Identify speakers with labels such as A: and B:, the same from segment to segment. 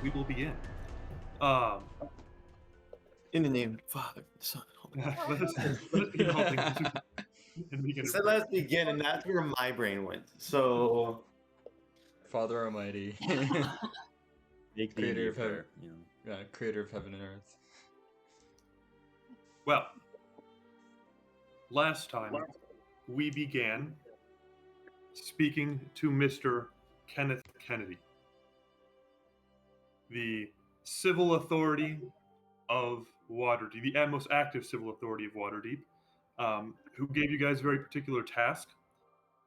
A: we will begin. Um,
B: In the name of the Father, the Son, and Holy
A: let us begin all things and begin.
B: So let's begin, and that's where my brain went. So,
C: Father Almighty,
D: Make the
C: Creator
D: Indian
C: of heaven.
D: prayer, you know.
C: yeah, Creator of heaven and earth.
A: Well, last time we began speaking to Mr. Kenneth Kennedy, the civil authority of Waterdeep, the most active civil authority of Waterdeep, who gave you guys a very particular task.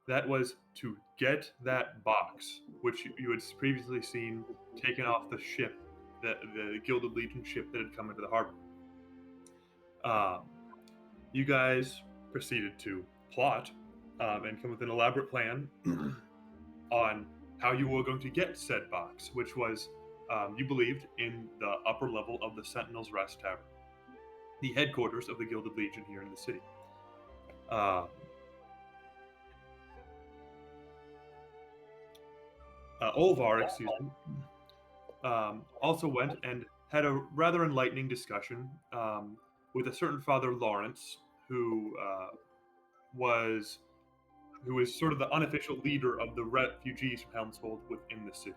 A: That was to get that box, which you had previously seen taken off the ship, the Gilded Legion ship that had come into the harbor. You guys proceeded to plot and come with an elaborate plan on how you were going to get said box, which was, you believed, in the upper level of the Sentinel's Rest Tavern, the headquarters of the Gilded Legion here in the city. Olvar, also went and had a rather enlightening discussion with a certain Father Lawrence, who is sort of the unofficial leader of the refugees from Helmsfold within the city.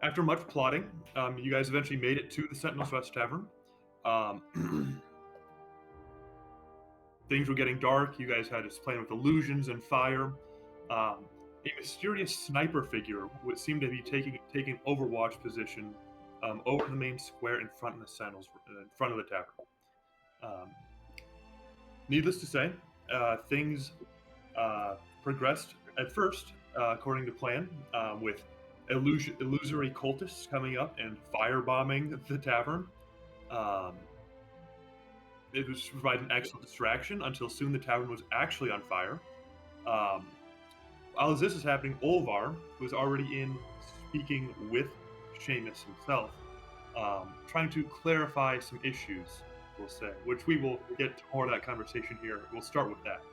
A: After much plotting, you guys eventually made it to the Sentinel's Rest Tavern. Things were getting dark. You guys had us playing with illusions and fire. A mysterious sniper figure would seem to be taking overwatch position over the main square in front of the Sentinels, in front of the tavern. Needless to say, things progressed at first according to plan, with illusory cultists coming up and firebombing the tavern. It was to provide an excellent distraction until soon the tavern was actually on fire. While this is happening, Olvar was already in speaking with Seamus himself, trying to clarify some issues, we'll say, which we will get to more of that conversation here. We'll start with that.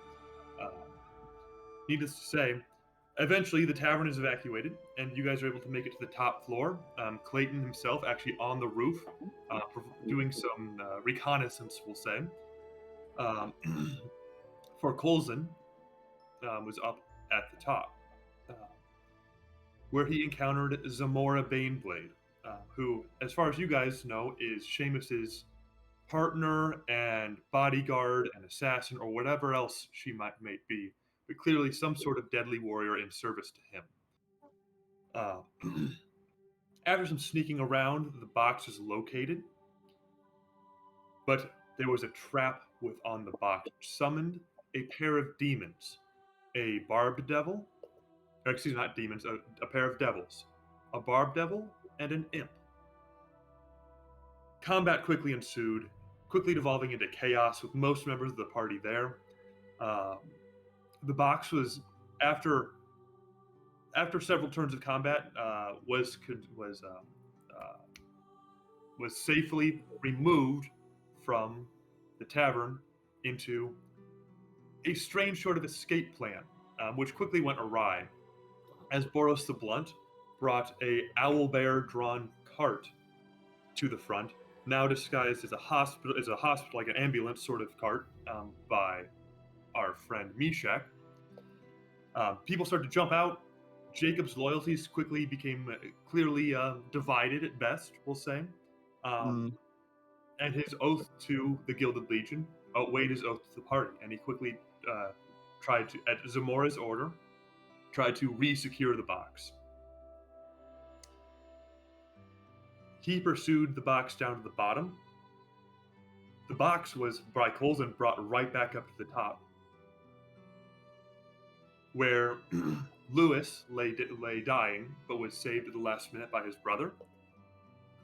A: Needless to say, eventually the tavern is evacuated, and you guys are able to make it to the top floor. Clayton himself actually on the roof, doing some reconnaissance, we'll say. For Colson, was up at the top, where he encountered Zamora Baneblade, who, as far as you guys know, is Seamus's partner and bodyguard and assassin, or whatever else she might be, but clearly some sort of deadly warrior in service to him. After some sneaking around, the box is located, but there was a trap on the box, which summoned a pair of demons, a barbed devil, or excuse me, not demons, a pair of devils, a barbed devil and an imp. Combat quickly ensued, quickly devolving into chaos with most members of the party there. The box was, after several turns of combat, was safely removed from the tavern into a strange sort of escape plan, which quickly went awry, as Boros the Blunt brought a owlbear-drawn cart to the front, now disguised as a hospital, like an ambulance sort of cart, by our friend Meshach. People started to jump out. Jacob's loyalties quickly became clearly divided at best, we'll say. And his oath to the Gilded Legion outweighed his oath to the party, and he quickly tried to, at Zamora's order, tried to re-secure the box. He pursued the box down to the bottom. The box was, by Colson, brought right back up to the top, where Lewis lay dying, but was saved at the last minute by his brother.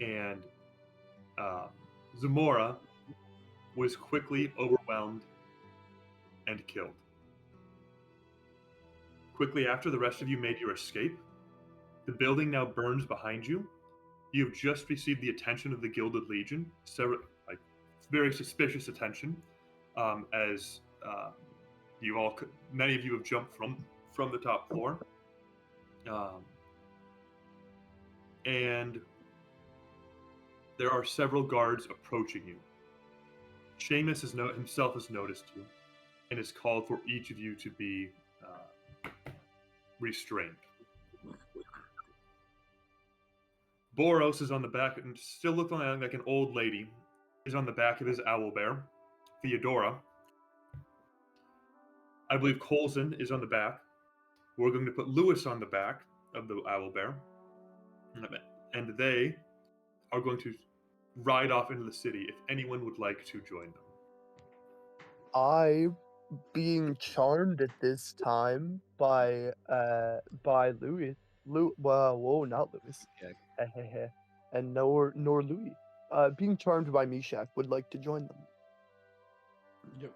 A: And Zamora was quickly overwhelmed and killed. Quickly after, the rest of you made your escape. The building now burns behind you. You have just received the attention of the Gilded Legion, very suspicious attention, as many of you have jumped from the top floor. and there are several guards approaching you. Seamus himself has noticed you and has called for each of you to be restrained. Boros is on the back and still looking like an old lady. Is on the back of his owlbear. Theodora. I believe Coulson is on the back. We're going to put Lewis on the back of the owlbear. And they are going to ride off into the city if anyone would like to join them.
B: I, being charmed at this time by Louis, whoa, not Louis, and nor Louis, being charmed by Mishak, would like to join them.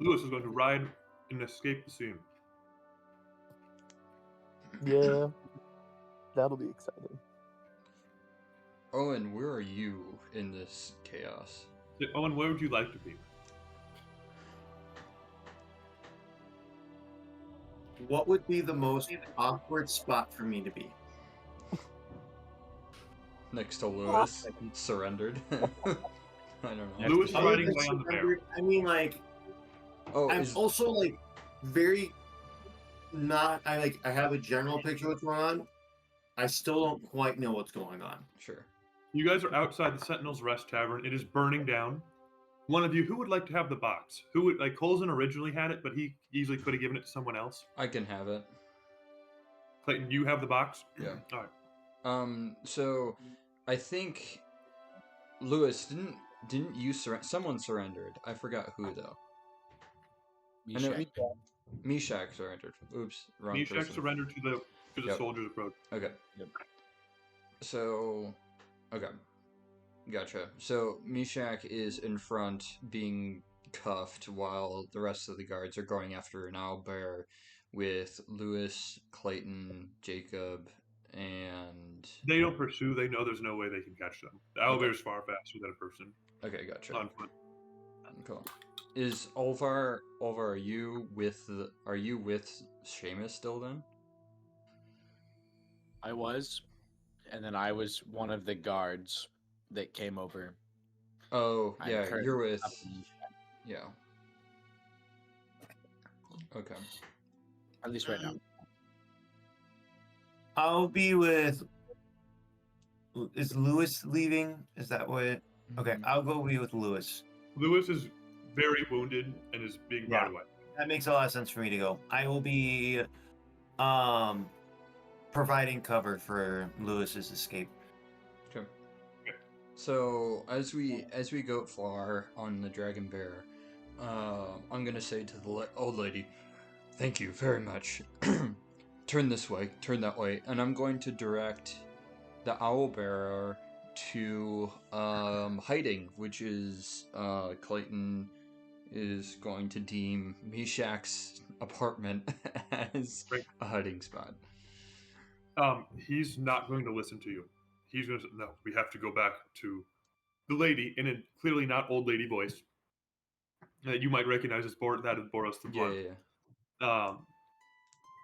A: Lewis is going to ride and escape the scene.
B: Yeah, that'll be exciting.
C: Owen, where are you in this chaos?
A: Owen, where would you like to be?
E: What would be the most awkward spot for me to be?
C: Next to Lewis, surrendered. I don't know.
A: Lewis
E: Other
A: riding
E: than
A: away on the bear.
E: surrendered, I mean, like,
C: Oh,
E: I'm
C: is
E: also like very not. I have a general picture of what's going on. I still don't quite know what's going on.
C: sure.
A: You guys are outside the Sentinel's Rest Tavern. It is burning down. One of you, who would like to have the box? Who would like? Coulson originally had it, but he easily could have given it to someone else.
C: I can have it.
A: Clayton, you have the box.
C: Yeah.
A: All right.
C: So I think Lewis didn't you someone surrendered. I forgot who though. I know Mishak surrendered. Oops, wrong
A: Meshach
C: person.
A: surrendered to the
C: Yep.
A: soldiers approach.
C: Okay.
D: Yep.
C: So, okay. Gotcha. So Mishak is in front being cuffed while the rest of the guards are going after an owlbear with Lewis, Clayton, Jacob, and...
A: They don't pursue. They know there's no way they can catch them. The owlbear's far faster than a person
C: Okay, gotcha.
A: on foot.
C: Cool. Is Olvar, are you with Seamus still then?
D: I was, and then I was one of the guards that came over.
C: Oh,
D: I'm
C: yeah,
D: currently
C: you're with...
D: up in-
C: Yeah. Okay.
D: At least right now.
E: I'll be with. Is Lewis leaving? Is that what? Okay, I'll go be with Lewis.
A: Lewis is very wounded and is being brought
E: Yeah.
A: away.
E: That makes a lot of sense for me to go. I will be providing cover for Lewis's escape.
C: Okay. So as we go far on the dragon bear, I'm gonna say to the old lady, "Thank you very much. Turn this way, turn that way," and I'm going to direct the owl bearer to hiding, which is Clayton is going to deem Meshach's apartment as
A: Great.
C: a hiding spot.
A: He's not going to listen to you. He's going to say, no, we have to go back to the lady in a clearly not old lady voice that you might recognize as that is Boros the
C: Yeah,
A: Blood.
C: yeah, yeah.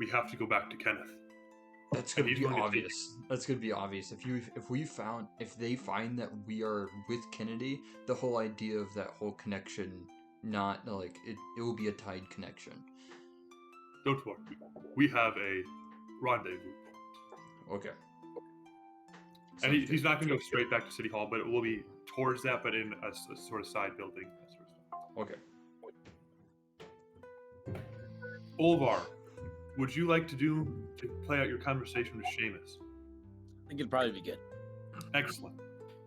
A: We have to go back to Kenneth.
C: That's gonna
A: he's
C: be
A: going to take
C: obvious. That's gonna be obvious. If they find that we are with Kennedy, the whole idea of that whole connection, not like it will be a tied connection.
A: Don't worry. We have a rendezvous.
C: Okay.
A: And
C: Sounds
A: he's
C: good.
A: not going to go straight back to City Hall, but it will be towards that, but in a sort of side building. That sort of stuff.
C: Okay.
A: Olvar, would you like to play out your conversation with Seamus?
D: I think it'd probably be good.
A: Excellent.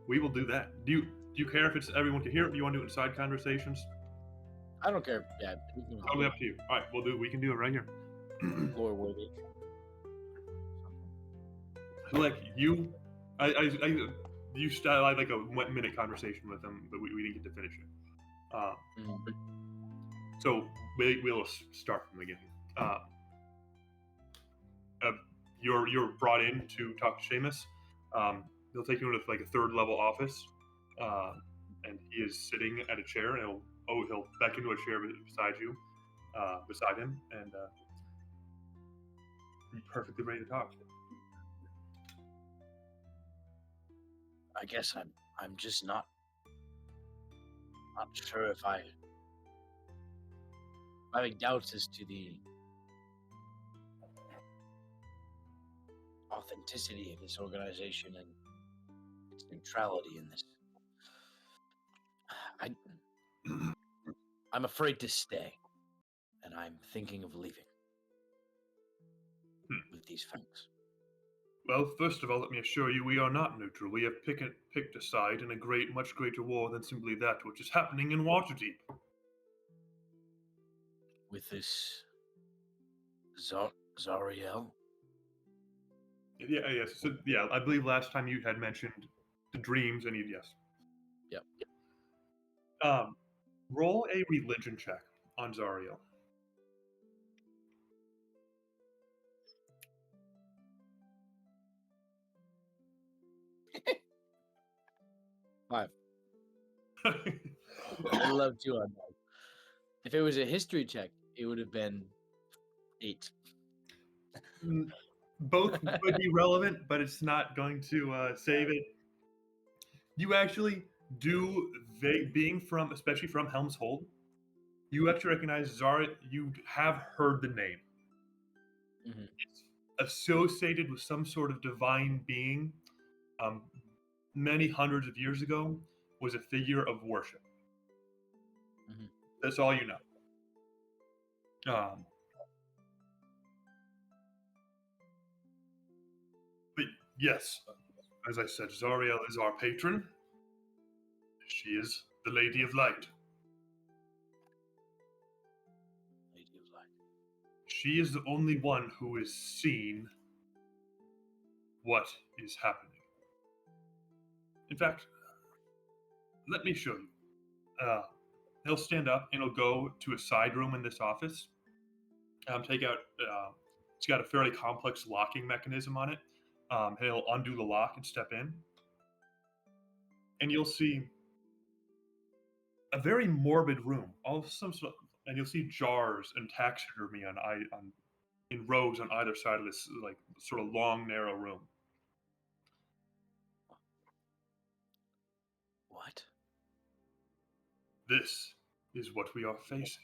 A: We will do that. Do you care if it's everyone can hear it? Do you want to do it in side conversations?
D: I don't care. Yeah,
A: Totally up to you. All right, we can do it right here.
D: Lord Worthy.
A: So, like you had like a 1 minute conversation with them, but we didn't get to finish it. So we'll start from the beginning. You're brought in to talk to Seamus. They'll take you into like a third level office, and he is sitting at a chair, and he'll beckon to a chair beside him, and be perfectly ready to talk.
D: I guess I'm just not sure if I'm having doubts as to the authenticity of this organization and its neutrality in this. I'm afraid to stay, and I'm thinking of leaving with these facts.
A: Well, first of all, let me assure you we are not neutral. We have picked a side in a much greater war than simply that which is happening in Waterdeep.
D: With this Zariel?
A: Yeah, yes. So, yeah, I believe last time you had mentioned the dreams, and yes.
D: Yep.
A: Roll a religion check on Zariel.
D: Five. I love 2 on that. If it was a history check, it would have been 8.
A: Both would be relevant, but it's not going to save it. You actually do, being from, especially from Helm's Hold, you actually recognize Zara. You have heard the name.
D: Mhm.
A: It's associated with some sort of divine being. Many hundreds of years ago, was a figure of worship.
D: Mhm.
A: That's all you know. But yes, as I said, Zariel is our patron. She is the Lady of Light.
D: Lady of Light.
A: She is the only one who has seen what is happening. In fact, let me show you. He'll stand up and he'll go to a side room in this office. Take out. It's got a fairly complex locking mechanism on it. He'll undo the lock and step in, and you'll see a very morbid room. And you'll see jars and taxidermy in rows on either side of this like sort of long, narrow room.
D: What?
A: This is what we are facing.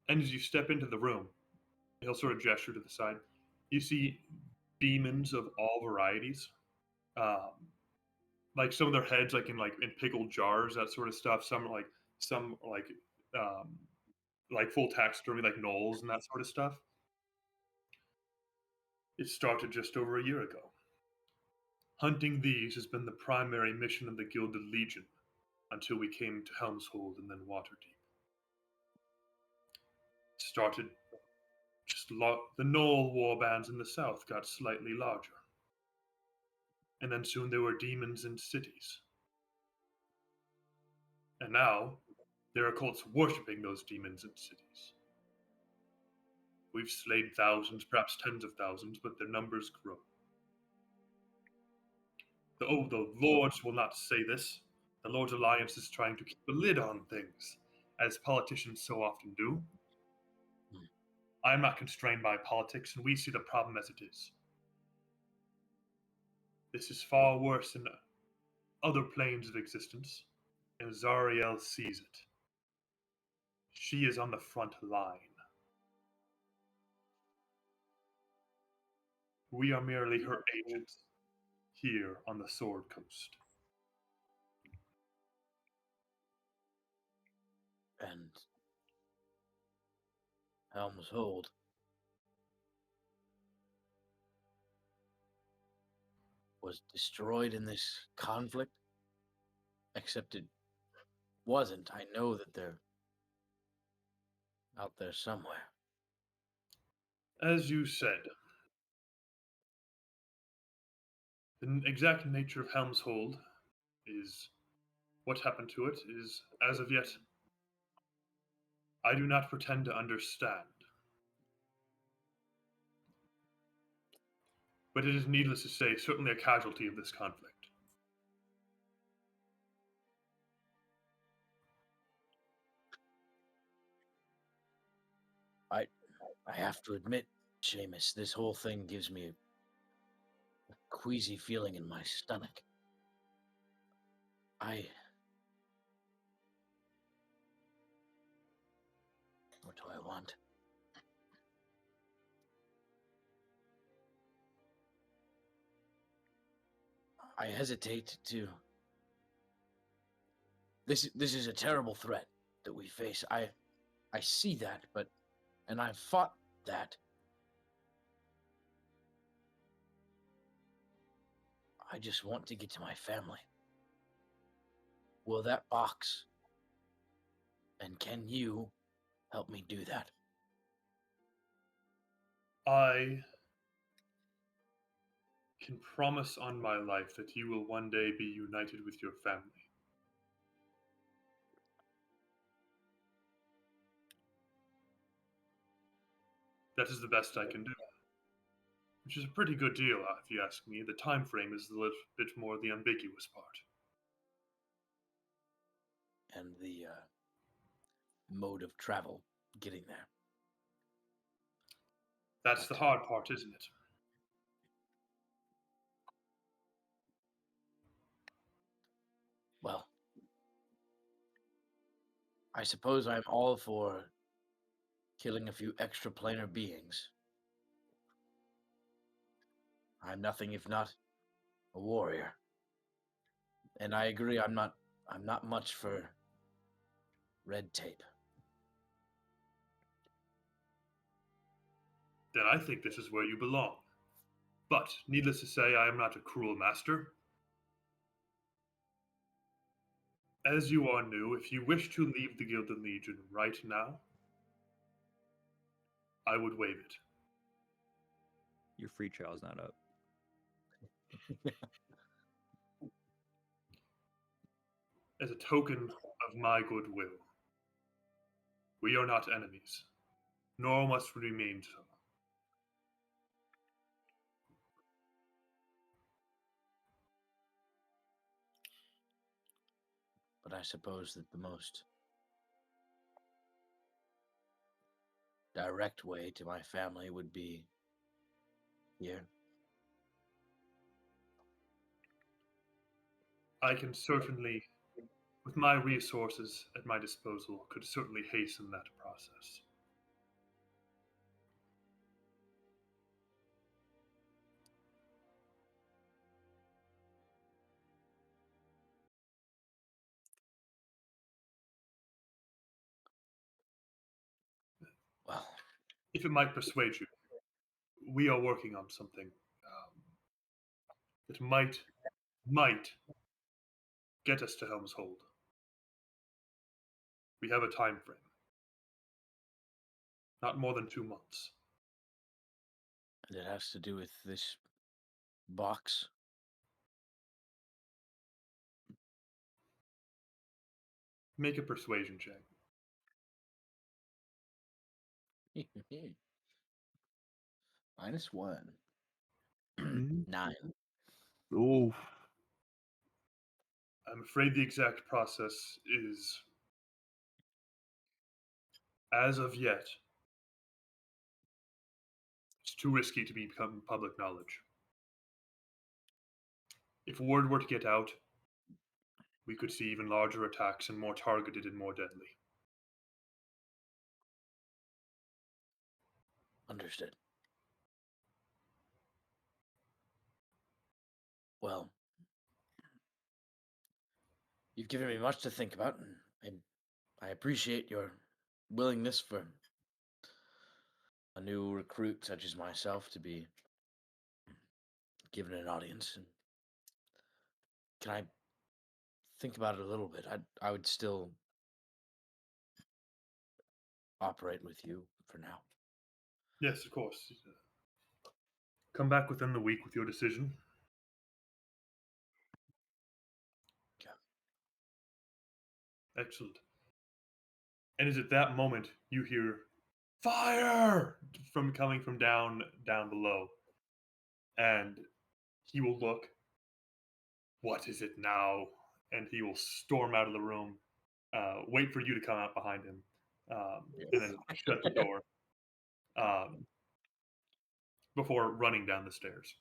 A: And as you step into the room, he'll sort of gesture to the side. You see demons of all varieties. Um, like some of their heads, like in pickled jars, that sort of stuff. Some um, like full taxidermy, like gnolls and that sort of stuff. It started just over a year ago. Hunting these has been the primary mission of the Gilded Legion until we came to Helm's Hold and then Waterdeep. Started the Gnoll warbands in the south got slightly larger. And then soon there were demons in cities. And now, there are cults worshipping those demons in cities. We've slain thousands, perhaps tens of thousands, but their numbers grow. The Lords will not say this. The Lord's Alliance is trying to keep a lid on things, as politicians so often do. I'm not constrained by politics, and we see the problem as it is. This is far worse than other planes of existence, and Zariel sees it. She is on the front line. We are merely her agents here on the Sword Coast.
D: And Helm's Hold. Was destroyed in this conflict? Except it wasn't. I know that they're out there somewhere.
A: As you said, the exact nature of Helm's Hold is what happened to it is, as of yet, I do not pretend to understand. But it is needless to say, certainly a casualty of this conflict.
D: I have to admit, Seamus, this whole thing gives me a queasy feeling in my stomach. What do I want? I hesitate to. This is a terrible threat that we face. I see that, and I've fought that. I just want to get to my family. Will that box, and can you help me do that?
A: I can promise on my life that you will one day be united with your family. That is the best I can do. Which is a pretty good deal, if you ask me. The time frame is a little bit more the ambiguous part.
D: And the mode of travel getting there.
A: That's the hard part, isn't it?
D: Well, I suppose I'm all for killing a few extraplanar beings. I'm nothing if not a warrior. And I agree, I'm not much for red tape.
A: Then I think this is where you belong. But, needless to say, I am not a cruel master. As you are new, if you wish to leave the Gilded Legion right now, I would waive it.
F: Your free trial's not up.
A: As a token of my goodwill. We are not enemies, nor must we remain so.
D: But I suppose that the most direct way to my family would be here.
A: I can certainly, with my resources at my disposal, could certainly hasten that process.
D: Well,
A: if it might persuade you, we are working on something that might get us to Helm's Hold. We have a time frame. Not more than 2 months.
D: and it has to do with this box.
A: Make a persuasion check.
D: -1.
F: Mhm.
D: 9.
F: Ooh.
A: I'm afraid the exact process is, as of yet, it's too risky to become public knowledge. If word were to get out, we could see even larger attacks and more targeted and more deadly.
D: Understood. Well, you've given me much to think about, and I appreciate your willingness for a new recruit such as myself to be given an audience. And can I think about it a little bit? I would still operate with you for now.
A: Yes, of course. Come back within the week with your decision.
D: Okay.
A: Excellent. And is at that moment you hear fire from coming from down below. And he will look, what is it now? And he will storm out of the room, wait for you to come out behind him, and then shut the door before running down the stairs.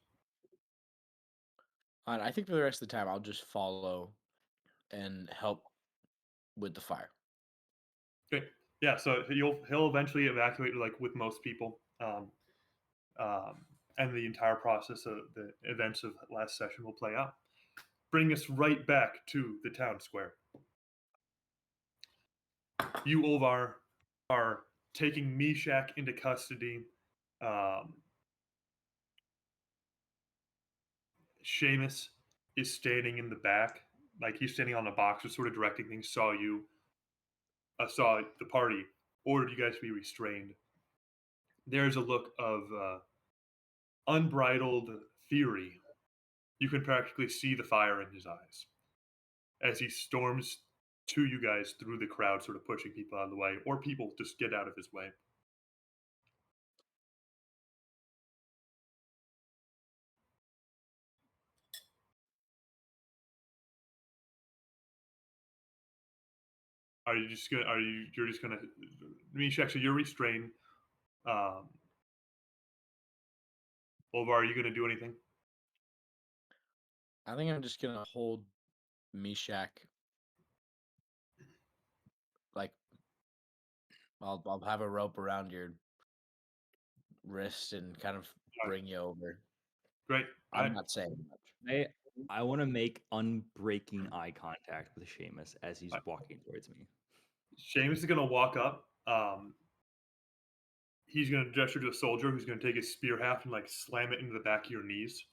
B: And I think for the rest of the time, I'll just follow
D: and help with the fire.
A: Okay. Yeah, so he'll eventually evacuate like with most people, and the entire process of the events of last session will play out. Bring us right back to the town square. You, Olvar, are taking Meshach into custody. Um, Seamus is standing in the back, like he's standing on the box, just sort of directing things. Saw the party, ordered you guys to be restrained. There's a look of unbridled fury. You can practically see the fire in his eyes as he storms to you guys through the crowd, sort of pushing people out of the way, or people just get out of his way. Are you just gonna? Are you? You're just gonna? Meshach, so you're restrained. Um, Olvar, are you gonna do anything?
D: I think I'm just gonna hold Meshach. Like, I'll have a rope around your wrist and kind of bring you over.
A: Great.
D: I'm not saying much.
F: I want to make unbreaking eye contact with Seamus as he's
A: Right.
F: walking towards me.
A: Seamus is gonna walk up. He's gonna gesture to a soldier who's gonna take his spear haft and like slam it into the back of your knees,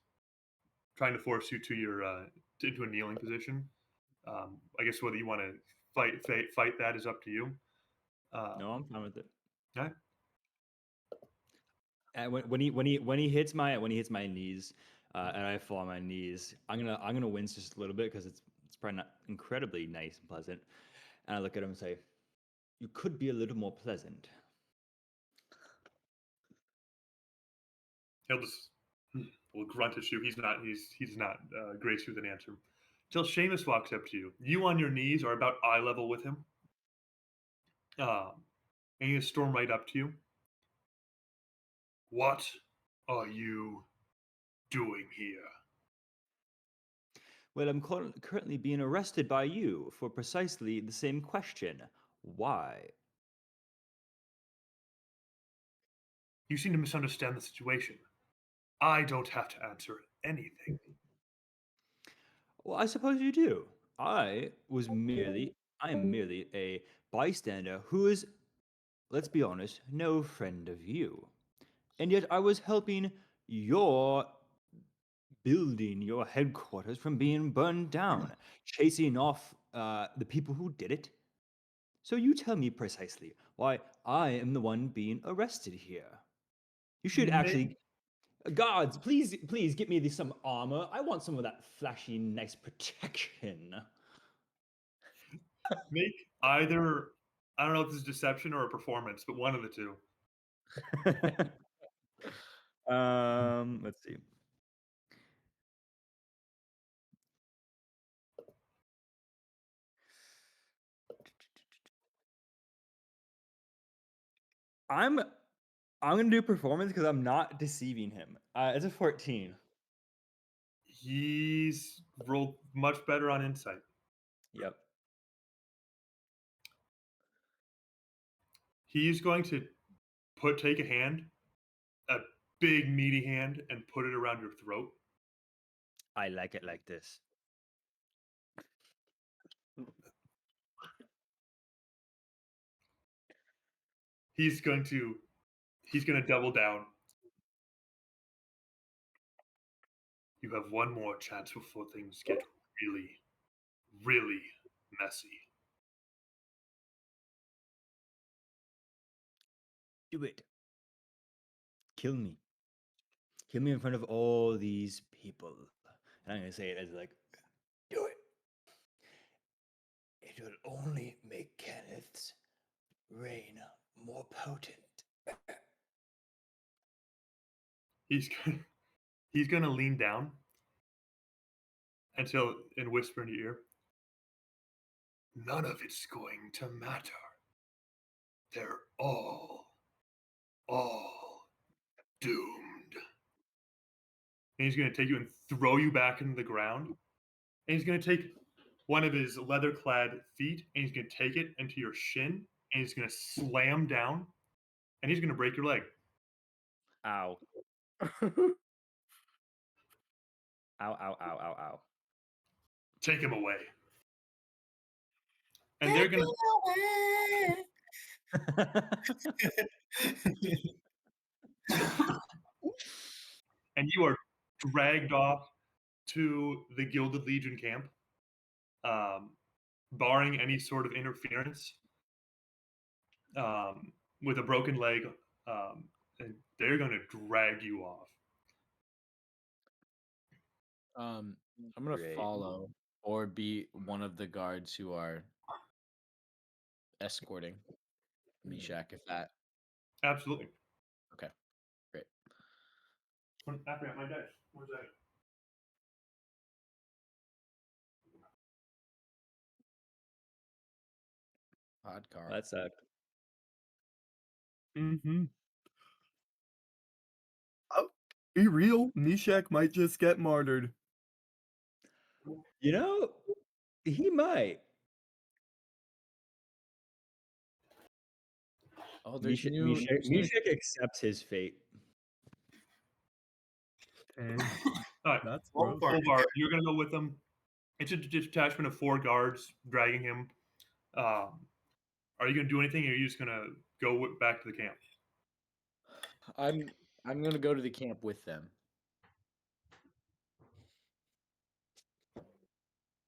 A: trying to force you to your into a kneeling position. I guess whether you want to fight that is up to you.
F: No, I'm fine with it.
A: Okay.
F: And when he hits my knees, and I fall on my knees, I'm gonna wince just a little bit because it's probably not incredibly nice and pleasant. And I look at him and say, "You could be a little more pleasant."
A: He'll just will grunt at you. He's not grace you with an answer. Till Seamus walks up to you. You on your knees are about eye level with him. And he'll storm right up to you. What are you doing here?
F: Well, I'm currently being arrested by you for precisely the same question. Why?
A: You seem to misunderstand the situation. I don't have to answer anything.
F: Well, I suppose you do. I am merely a bystander who is, let's be honest, no friend of you. And yet I was helping your building, your headquarters from being burned down, chasing off the people who did it. So you tell me precisely why I am the one being arrested here. You should actually, guards, please get me some armor. I want some of that flashy, nice protection.
A: Make either, I don't know if this is deception or a performance, but one of the two.
F: Let's see. I'm gonna do performance because I'm not deceiving him. It's a 14.
A: He's rolled much better on insight.
F: Yep.
A: He's going to take a hand, a big meaty hand, and put it around your throat.
F: I like it like this.
A: He's going to double down. You have one more chance before things get really, really messy.
F: Do it. Kill me. Kill me in front of all these people. And I'm gonna say it as like, do it. It will only make Kenneth's reign more potent.
A: He's he's going to lean down and whisper in your ear. None of it's going to matter. They're all doomed. And he's going to take you and throw you back into the ground. And he's going to take one of his leather-clad feet, and he's going to take it into your shin, and he's going to slam down, and he's going to break your leg.
F: Ow. Ow, ow, ow, ow, ow.
A: Take him away. And they're going to... and you are dragged off to the Gilded Legion camp, barring any sort of interference, with a broken leg, and they're going to drag you off.
D: I'm gonna
F: Great.
D: follow or be one of the guards who are escorting Meshach. If that
A: Absolutely.
D: okay, great.
A: I forgot my dice. Where's that?
D: Odd card.
F: That sucked.
B: Mm-hmm. Oh, be real. Meshach might just get martyred.
F: You know, he might.
D: Oh, there's
F: Meshach accepts his fate.
B: And
A: All right.
B: that's
E: Well,
B: gross.
A: Olvar, you're going to go with them. It's a detachment of 4 guards dragging him. Are you going to do anything, or are you just going to go back to the camp?
D: I'm gonna go to the camp with them.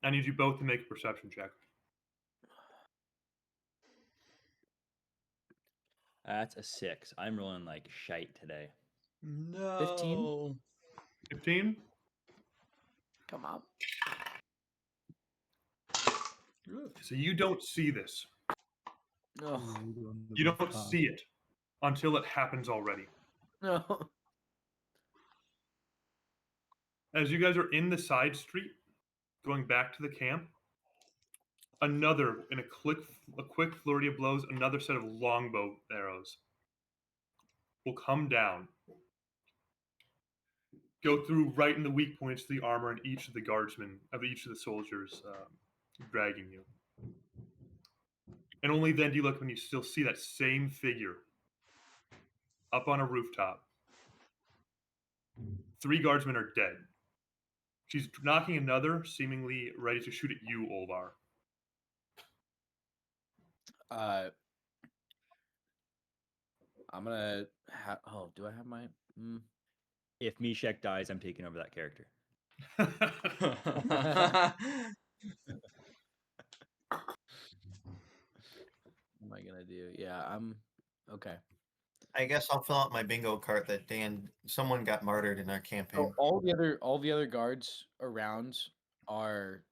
A: I need you both to make a perception check.
F: That's a 6. I'm rolling like shite today.
C: No.
D: 15?
A: 15?
D: Come on.
A: So you don't see this.
D: No,
A: You don't see it until it happens already.
D: no.
A: As you guys are in the side street, going back to the camp, another, in a quick flurry of blows, another set of longbow arrows will come down, go through right in the weak points of the armor and each of the guardsmen, of each of the soldiers dragging you. And only then do you look when you still see that same figure up on a rooftop. 3 guardsmen are dead. She's knocking another, seemingly ready to shoot at you, Olvar.
D: I'm gonna have. Oh, do I have my?
F: If Meshach dies, I'm taking over that character.
D: What am I gonna do? Yeah, I'm okay.
E: I guess I'll fill out my bingo card that someone got martyred in our campaign.
D: So all the other guards around are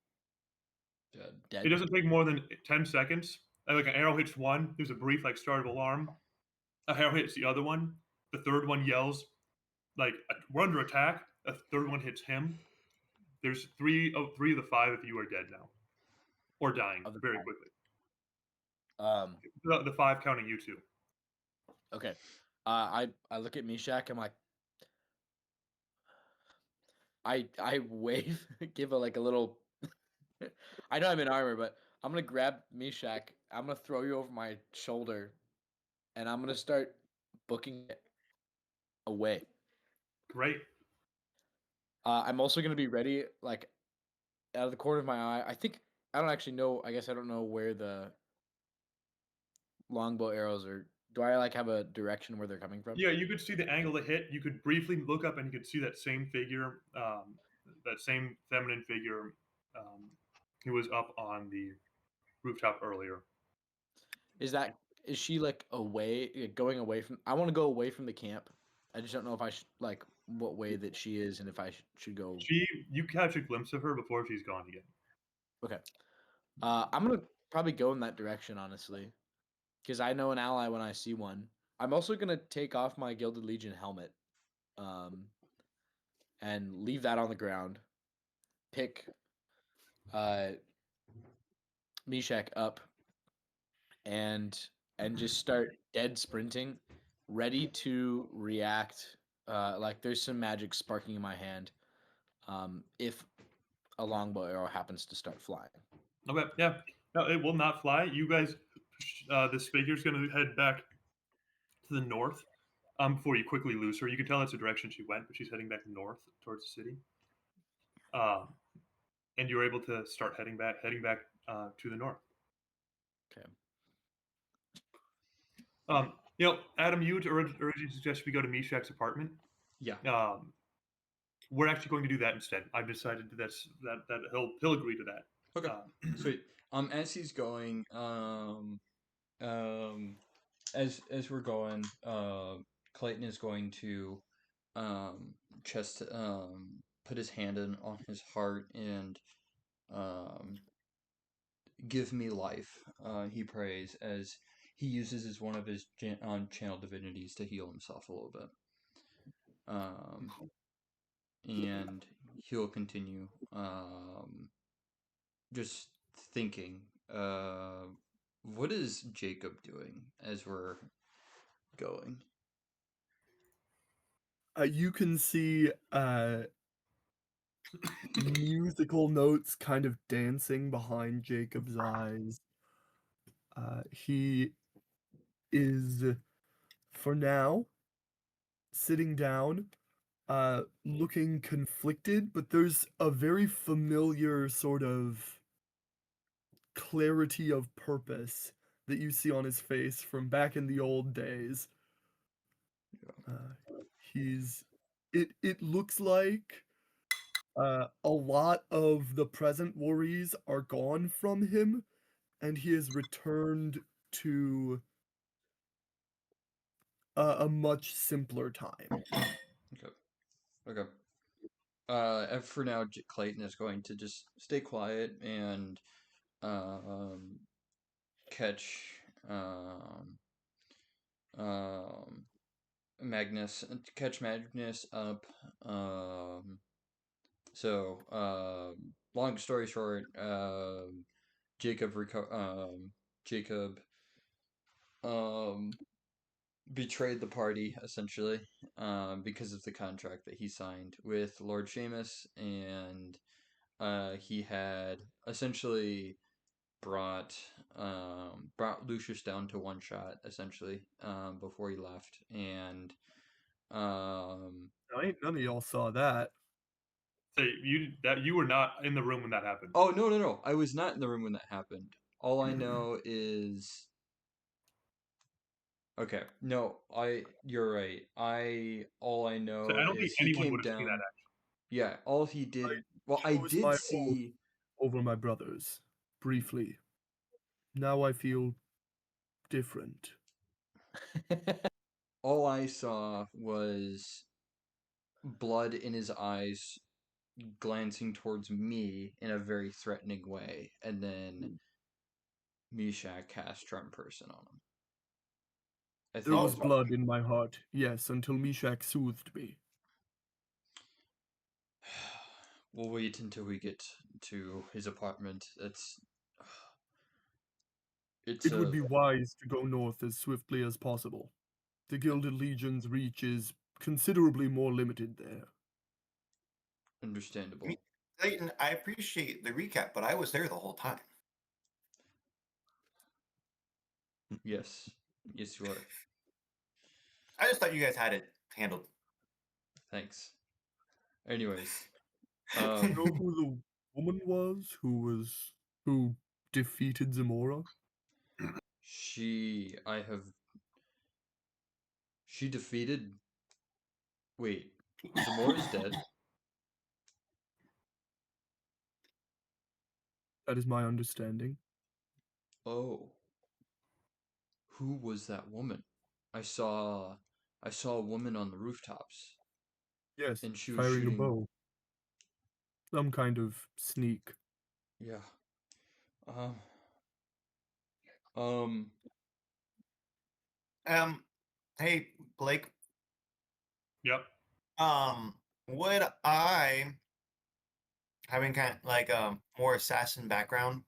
D: dead.
A: It doesn't take more than 10 seconds. Like an arrow hits one, there's a brief like start of alarm. A arrow hits the other one. The third one yells, like, we're under attack. A third one hits him. There's three of the 5 of you are dead now. Or dying
D: Of the
A: very
D: 5.
A: quickly. The 5 counting you 2.
D: Okay. I look at Meshach. I'm like, I wave, give a like a little. I know I'm in armor, but I'm gonna grab Meshach. I'm gonna throw you over my shoulder, and I'm gonna start booking it away.
A: Great.
D: I'm also gonna be ready, like out of the corner of my eye. I don't actually know. I guess I don't know where the longbow arrows are. Do I like have a direction where they're coming from?
A: Yeah, you could see the angle to hit. You could briefly look up and you could see that same figure, that same feminine figure who was up on the rooftop earlier.
D: Is she like going away from? I want to go away from the camp. I just don't know if I should like what way that she is and if I should go.
A: You catch a glimpse of her before she's gone again.
D: Okay. I'm gonna probably go in that direction, honestly, because I know an ally when I see one. I'm also gonna take off my Gilded Legion helmet, and leave that on the ground. Pick, Meshach up, and just start dead sprinting, ready to react. Like there's some magic sparking in my hand. If a longbow arrow happens to start flying.
A: Okay, yeah. No, it will not fly. You guys, this figure's going to head back to the north before you quickly lose her. You can tell that's the direction she went, but she's heading back north towards the city. Um, and you're able to start heading back to the north.
D: Okay.
A: Adam, you had originally suggested we go to Meshach's apartment.
C: Yeah.
A: We're actually going to do that instead. I've decided that he'll agree to that.
C: Okay. Sweet. As he's going, as we're going, Clayton is going to, put his hand on his heart and, give me life. He prays as he uses as one of his channel divinities to heal himself a little bit. And he'll continue, just thinking, what is Jacob doing as we're going?
B: You can see musical notes kind of dancing behind Jacob's eyes. He is, for now, sitting down, looking conflicted, but there's a very familiar sort of clarity of purpose that you see on his face from back in the old days. It looks like a lot of the present worries are gone from him, and he has returned to a much simpler time.
C: Okay. And for now, Clayton is going to just stay quiet and catch Magnus up. Long story short, Jacob betrayed the party essentially, because of the contract that he signed with Lord Seamus, and he had essentially brought Lucius down to one shot essentially, before he left, and
B: Ain't none of y'all saw that.
A: So you were not in the room when that happened.
C: Oh no! I was not in the room when that happened. All I know is. Okay, no, you're right. All I know
A: So I don't think
C: is he
A: anyone
C: came
A: would have seen
C: down.
A: that actually.
C: Yeah, all he did. Well, I
B: chose
C: did
B: my
C: see.
B: over my brothers, briefly. Now I feel different.
C: All I saw was blood in his eyes, glancing towards me in a very threatening way, and then Meshach cast Charm Person on him.
B: There was
C: is-
B: blood in my heart, yes, until Meshach soothed me.
C: We'll wait until we get to his apartment. It's
B: It would be wise to go north as swiftly as possible. The Gilded Legion's reach is considerably more limited there.
C: understandable.
E: Clayton, I appreciate the recap, but I was there the whole time.
C: Yes, you are.
E: I just thought you guys had it handled.
C: Thanks. Anyways,
B: Do you know who the woman was who defeated Zamora?
C: she defeated. Wait, Zamora's dead.
B: That is my understanding.
C: Oh, who was that woman? I saw a woman on the rooftops,
B: Yes,
C: and she was
B: firing a
C: shooting.
B: bow. Some kind of sneak.
C: Yeah. Um.
E: Hey, Blake.
A: Yep.
E: Would I, having kind of like a more assassin background,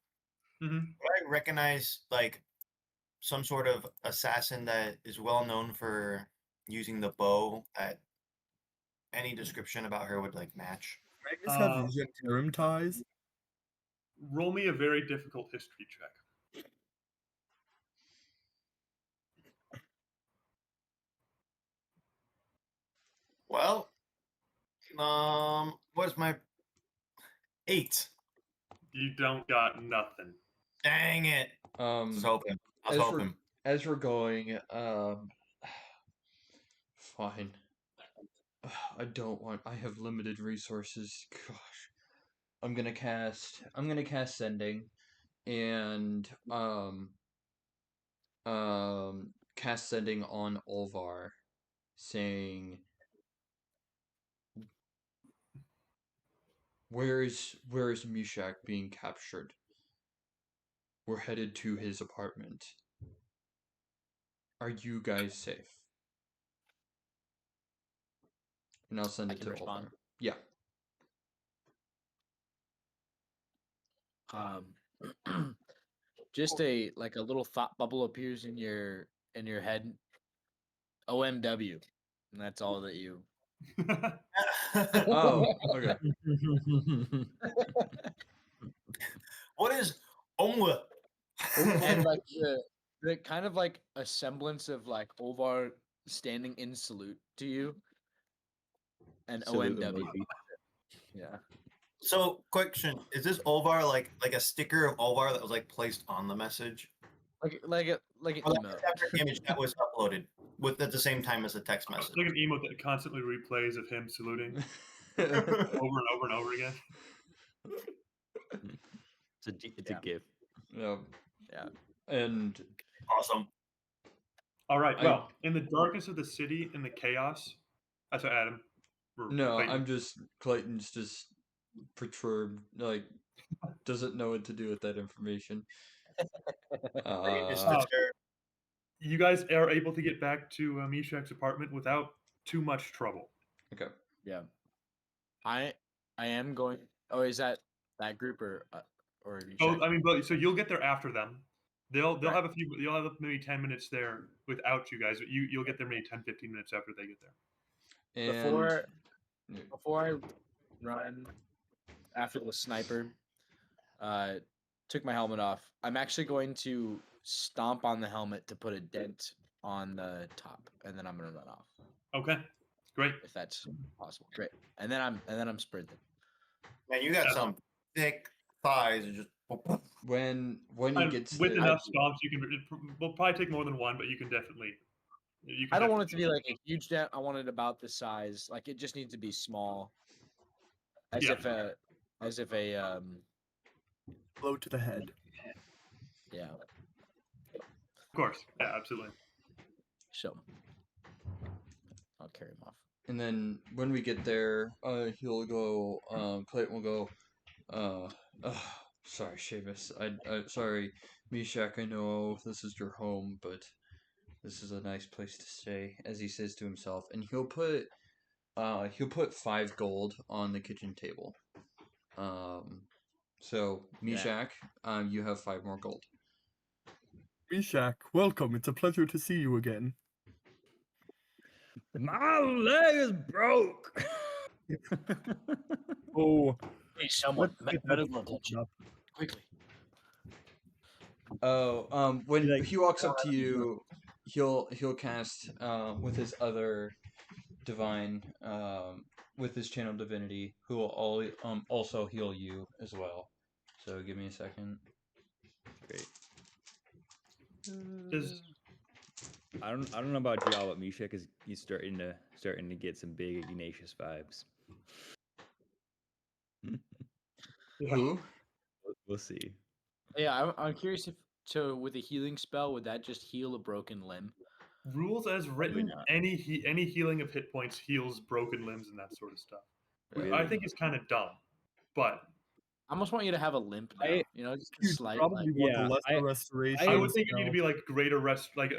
A: Mm-hmm.
E: would I recognize like some sort of assassin that is well known for using the bow? That any description about her would like match?
B: I just have
A: Um,
B: term ties.
A: roll me a very difficult history check.
E: Well, what's my 8?
A: You don't got nothing.
E: Dang it! I was hoping. I was hoping.
C: As we're going, fine. I don't want. I have limited resources. Gosh, I'm gonna cast sending, and cast sending on Olvar, saying, where is Mishak being captured? We're headed to his apartment. Are you guys safe? And I'll send
D: I
C: it
D: can
C: to
D: respond.
C: Olvar. Yeah.
D: Just a little thought bubble appears in your head. OMW, and that's all that you.
C: Oh, okay.
E: What is Omwa?
D: And like the kind of like a semblance of like Olvar standing in salute to you, and
F: Salute
D: OMW.
F: emoji.
D: Yeah.
E: So, question: is this Olvar like a sticker of Olvar that was like placed on the message,
D: Like an
E: or like
D: emote.
E: a separate image that was uploaded with at the same time as the text message?
A: It's like an emote that constantly replays of him saluting over and over and over again.
F: It's a GIF.
C: Yeah.
D: Yeah.
C: And
E: Awesome.
A: All right.
C: I-
A: Well, in the darkness of the city, in the chaos. That's what Adam. or
C: no,
A: Clayton.
C: I'm just Clayton's just perturbed, like doesn't know what to do with that information.
E: It's
A: Oh.
E: disturbed.
A: You guys are able to get back to Mishak's apartment without too much trouble.
C: Okay.
D: Yeah. I am going. Oh, is that group or you
A: Oh,
D: check?
A: I mean, but so you'll get there after them. They'll
D: Right.
A: have a few. You'll have maybe 10 minutes there without you guys. But you'll get there maybe 10, 15 minutes after they get there.
C: And
D: Before I run after the sniper, took my helmet off. I'm actually going to stomp on the helmet to put a dent on the top, and then I'm gonna run off
A: Okay, great.
D: if that's possible. Great. And then I'm sprinting.
E: Man, you got
A: Yeah.
E: some thick thighs and just.
C: when he
A: And
C: gets
A: with
C: there,
A: enough stomps, you can. We'll probably take more than one, but you can definitely. You can
D: I don't want it
A: definitely-
D: to be like a huge dent. I want it about the size. Like it just needs to be small. As
A: Yeah.
D: if a
B: Blow to the head.
D: yeah.
A: Of course, yeah, absolutely.
D: So I'll carry him off.
C: and then when we get there, he'll go. Clayton will go. Sorry, Seamus. Sorry, Mishak. I know this is your home, but this is a nice place to stay, as he says to himself, and he'll put 5 gold on the kitchen table. So Mishak, you have 5 more gold.
B: Mishak, welcome. It's a pleasure to see you again.
F: My leg is broke.
B: Oh,
D: Hey, someone,
B: let's get that
D: medical
B: straightened
D: attention,
B: up.
D: quickly.
C: Oh, when
F: Like-
C: he walks up to you, he'll cast with his other divine, with his channel divinity, who will also heal you as well. So give me a second.
F: Great.
A: Does
F: I don't know about y'all, but Mishak he's starting to get some big Ignatius vibes.
C: Who?
F: We'll see.
D: Yeah, I'm curious if with a healing spell would that just heal a broken limb?
A: rules as written,
F: not.
A: any healing of hit points heals broken limbs and that sort of stuff.
F: Really?
A: I think it's kind of dumb, but
D: I almost want you to have a limp now. Just a
B: You'd
D: slight.
B: probably want
F: yeah,
B: the lesser
F: I-
B: restoration.
A: I would think it
B: spell.
A: need to be like greater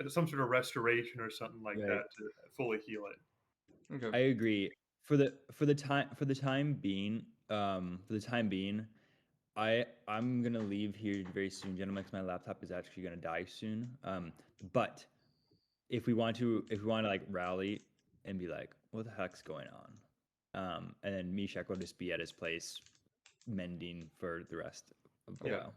A: some sort of restoration or something like
F: Right.
A: that to fully heal it.
C: Okay.
F: I agree. For the time being, I'm gonna leave here very soon, gentlemen, because my laptop is actually gonna die soon. But if we want to like rally and be like, what the heck's going on? And then Meshach will just be at his place, mending for the rest of the
A: Yeah.
F: while.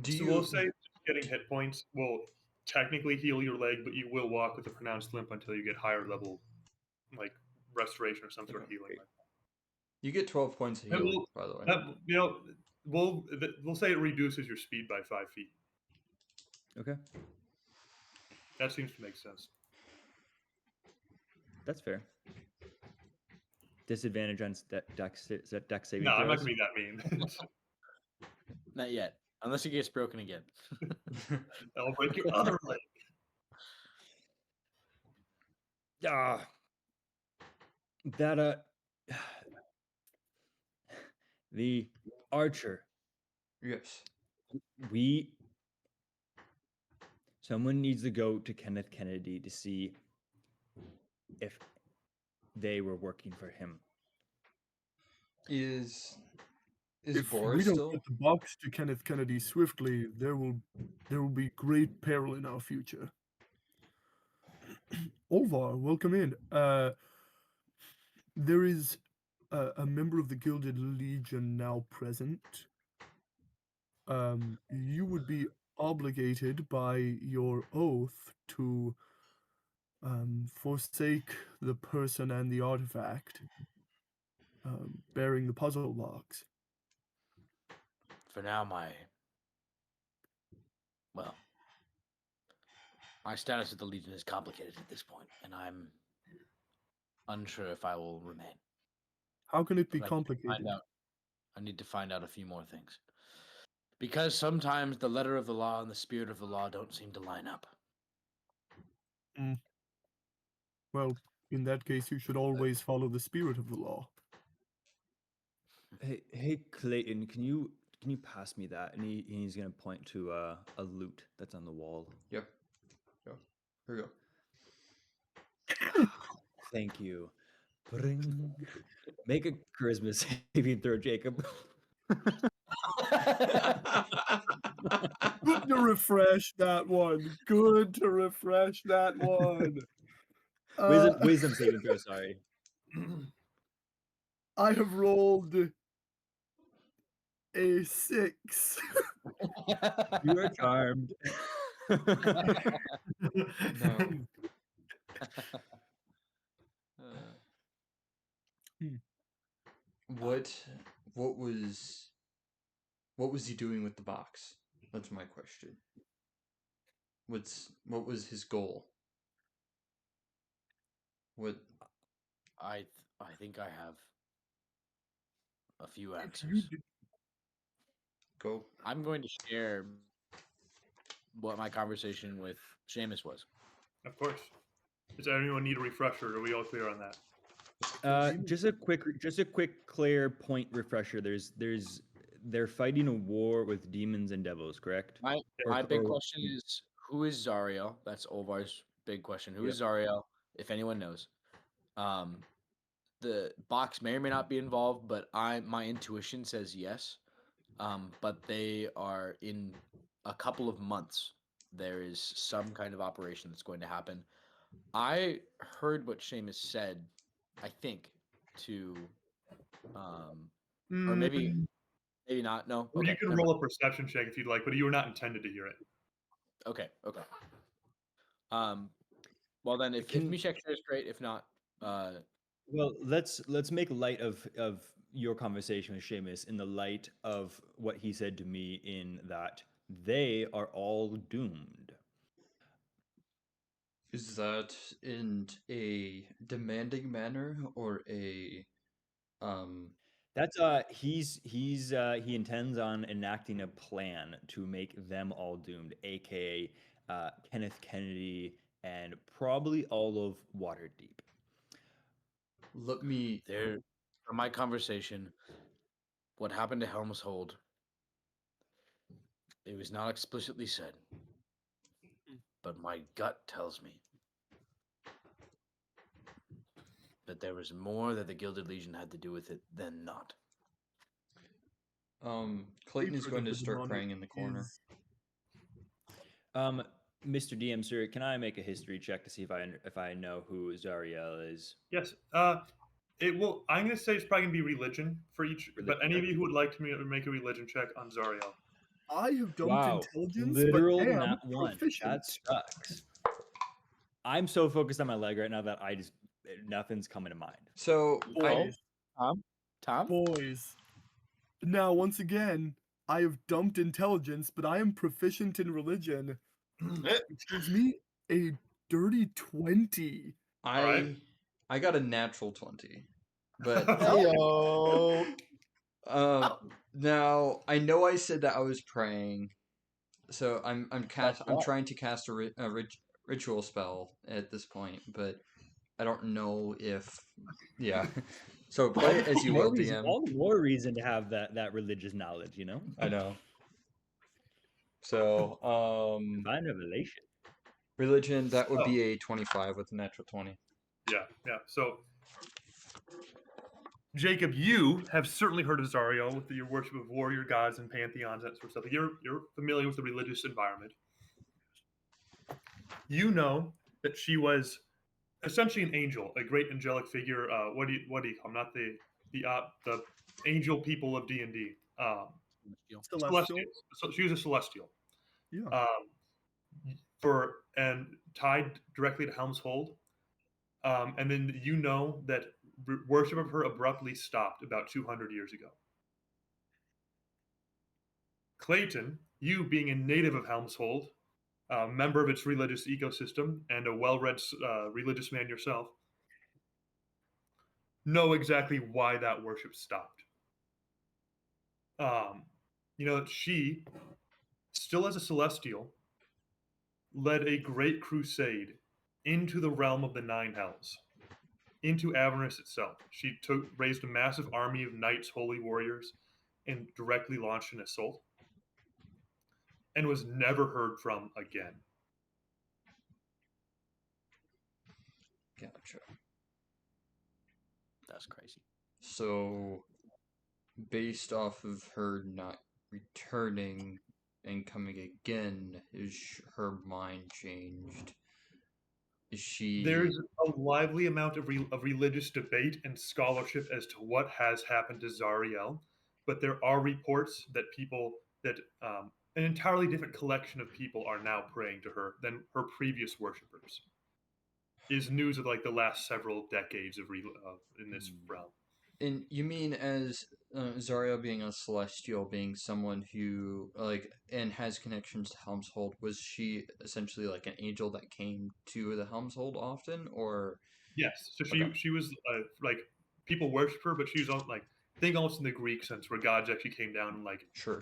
C: Do
A: So
C: you?
A: we'll say getting hit points will technically heal your leg, but you will walk with a pronounced limp until you get higher level, like restoration or some sort of
C: Okay,
A: healing.
C: great. You get 12 points of
A: And
C: healing, by the way.
A: you know, we'll say it reduces your speed by 5 feet.
F: Okay,
A: That seems to make sense.
F: that's fair. Disadvantage on dex saving
A: No, I'm not
F: throws.
A: gonna be that mean.
D: Not yet, unless it gets broken again.
A: I'll break your other leg.
F: Ah, that the archer.
C: Yes.
F: Someone needs to go to Kenneth Kennedy to see if they were working for him.
C: Is
G: If
C: Boris
G: we don't
C: still?
G: get the box to Kenneth Kennedy swiftly, there will be great peril in our future. Olvar, welcome in. There is a member of the Gilded Legion now present. You would be obligated by your oath to forsake the person and the artifact bearing the puzzle box.
D: For now, my status at the Legion is complicated at this point, and I'm unsure if I will remain.
G: How can it be
D: But
G: complicated?
D: I need to find out a few more things. Because sometimes the letter of the law and the spirit of the law don't seem to line up.
G: Well, in that case, you should always follow the spirit of the law.
F: Hey, Clayton, can you pass me that? And he's gonna point to a lute that's on the wall.
C: Yep. Here we go.
F: Thank you. Bring. Make a charisma saving throw, Jacob.
G: Good to refresh that one. Good to refresh that one.
F: Wisdom saving throw. Sorry.
G: I have rolled a 6.
F: You are charmed.
C: No. What was he doing with the box? That's my question. What was his goal? What?
D: I think I have a few
G: If you
D: answers.
G: d-
C: Go.
D: I'm going to share what my conversation with Seamus was.
A: Of course. Does anyone need a refresher? Are we all clear on that?
F: Just a quick clear point refresher. They're fighting a war with demons and devils, correct?
D: My big question is, who is Zariel? That's Olvar's big question. Who is Zariel, if anyone knows? The box may or may not be involved, but my intuition says yes. But they are in a couple of months. There is some kind of operation that's going to happen. I heard what Seamus said, I think, to or maybe not. No.
A: Or
D: Okay.
A: you can
D: never
A: roll a perception check if you'd like, but you were not intended to hear it.
D: Okay. Well then, if Meshach shares, great. If not,
F: well, let's make light of your conversation with Seamus in the light of what he said to me in that they are all doomed.
C: Is that in a demanding manner or a
F: That's he intends on enacting a plan to make them all doomed, aka Kenneth Kennedy and probably all of Waterdeep.
C: Let me
D: from my conversation, what happened to Helm's Hold, it was not explicitly said, but my gut tells me that there was more that the Gilded Legion had to do with it than not.
C: Clayton is
G: hatred
C: going
G: of
C: to
G: the
C: start
G: demonic
C: crying in the corner.
G: is-
F: Mr. DM, sir, can I make a history check to see if I know who Zariel is?
A: Yes. It will. I'm going to say it's probably going to be religion for each. But
F: Religion,
A: any of you who would like to make a religion check on Zariel?
G: I have dumped
F: Wow,
G: intelligence,
F: literal
G: but am
F: nat 1.
G: proficient.
F: That sucks. I'm so focused on my leg right now that nothing's coming to mind.
C: So
G: Boys,
D: Tom?
G: boys. Now, once again, I have dumped intelligence, but I am proficient in religion, which gives me a dirty 20.
A: Alright.
C: I got a natural 20, but
B: Heyo.
C: now I know I said that I was praying, so I'm
B: what?
C: trying to cast a ritual spell at this point, but I don't know if yeah. So play it as you will, DM.
F: All the more reason to have that religious knowledge, you know?
C: I know. So
F: Divine revelation.
C: religion, that would be a 25 with a natural 20.
A: Yeah. So, Jacob, you have certainly heard of Zariel with your worship of warrior gods and pantheons, that sort of stuff. You're familiar with the religious environment. You know that she was essentially an angel, a great angelic figure. What do you call them? Not the angel people of D&D.
G: Celestial?
A: So she was a celestial.
G: Yeah.
A: And tied directly to Helm's Hold. And then you know that worship of her abruptly stopped about 200 years ago. Clayton, you being a native of Helm's Hold, a member of its religious ecosystem, and a well-read religious man yourself, know exactly why that worship stopped. You know that she, still as a celestial, led a great crusade into the realm of the Nine Hells, into Avernus itself. She raised a massive army of knights, holy warriors, and directly launched an assault, and was never heard from again.
C: Gotcha.
D: That's crazy.
C: So based off of her not returning and coming again, is her mind changed? Is she?
A: There's a lively amount of religious debate and scholarship as to what has happened to Zariel, but there are reports that an entirely different collection of people are now praying to her than her previous worshippers. Is news of like the last several decades of in this realm.
C: And you mean as Zariel being a celestial, being someone who and has connections to Helmshold? Was she essentially like an angel that came to the Helmshold often, or?
A: Yes, so
C: Okay.
A: she was like people worship her, but she was on like think almost in the Greek sense where gods actually came down and like
C: Sure.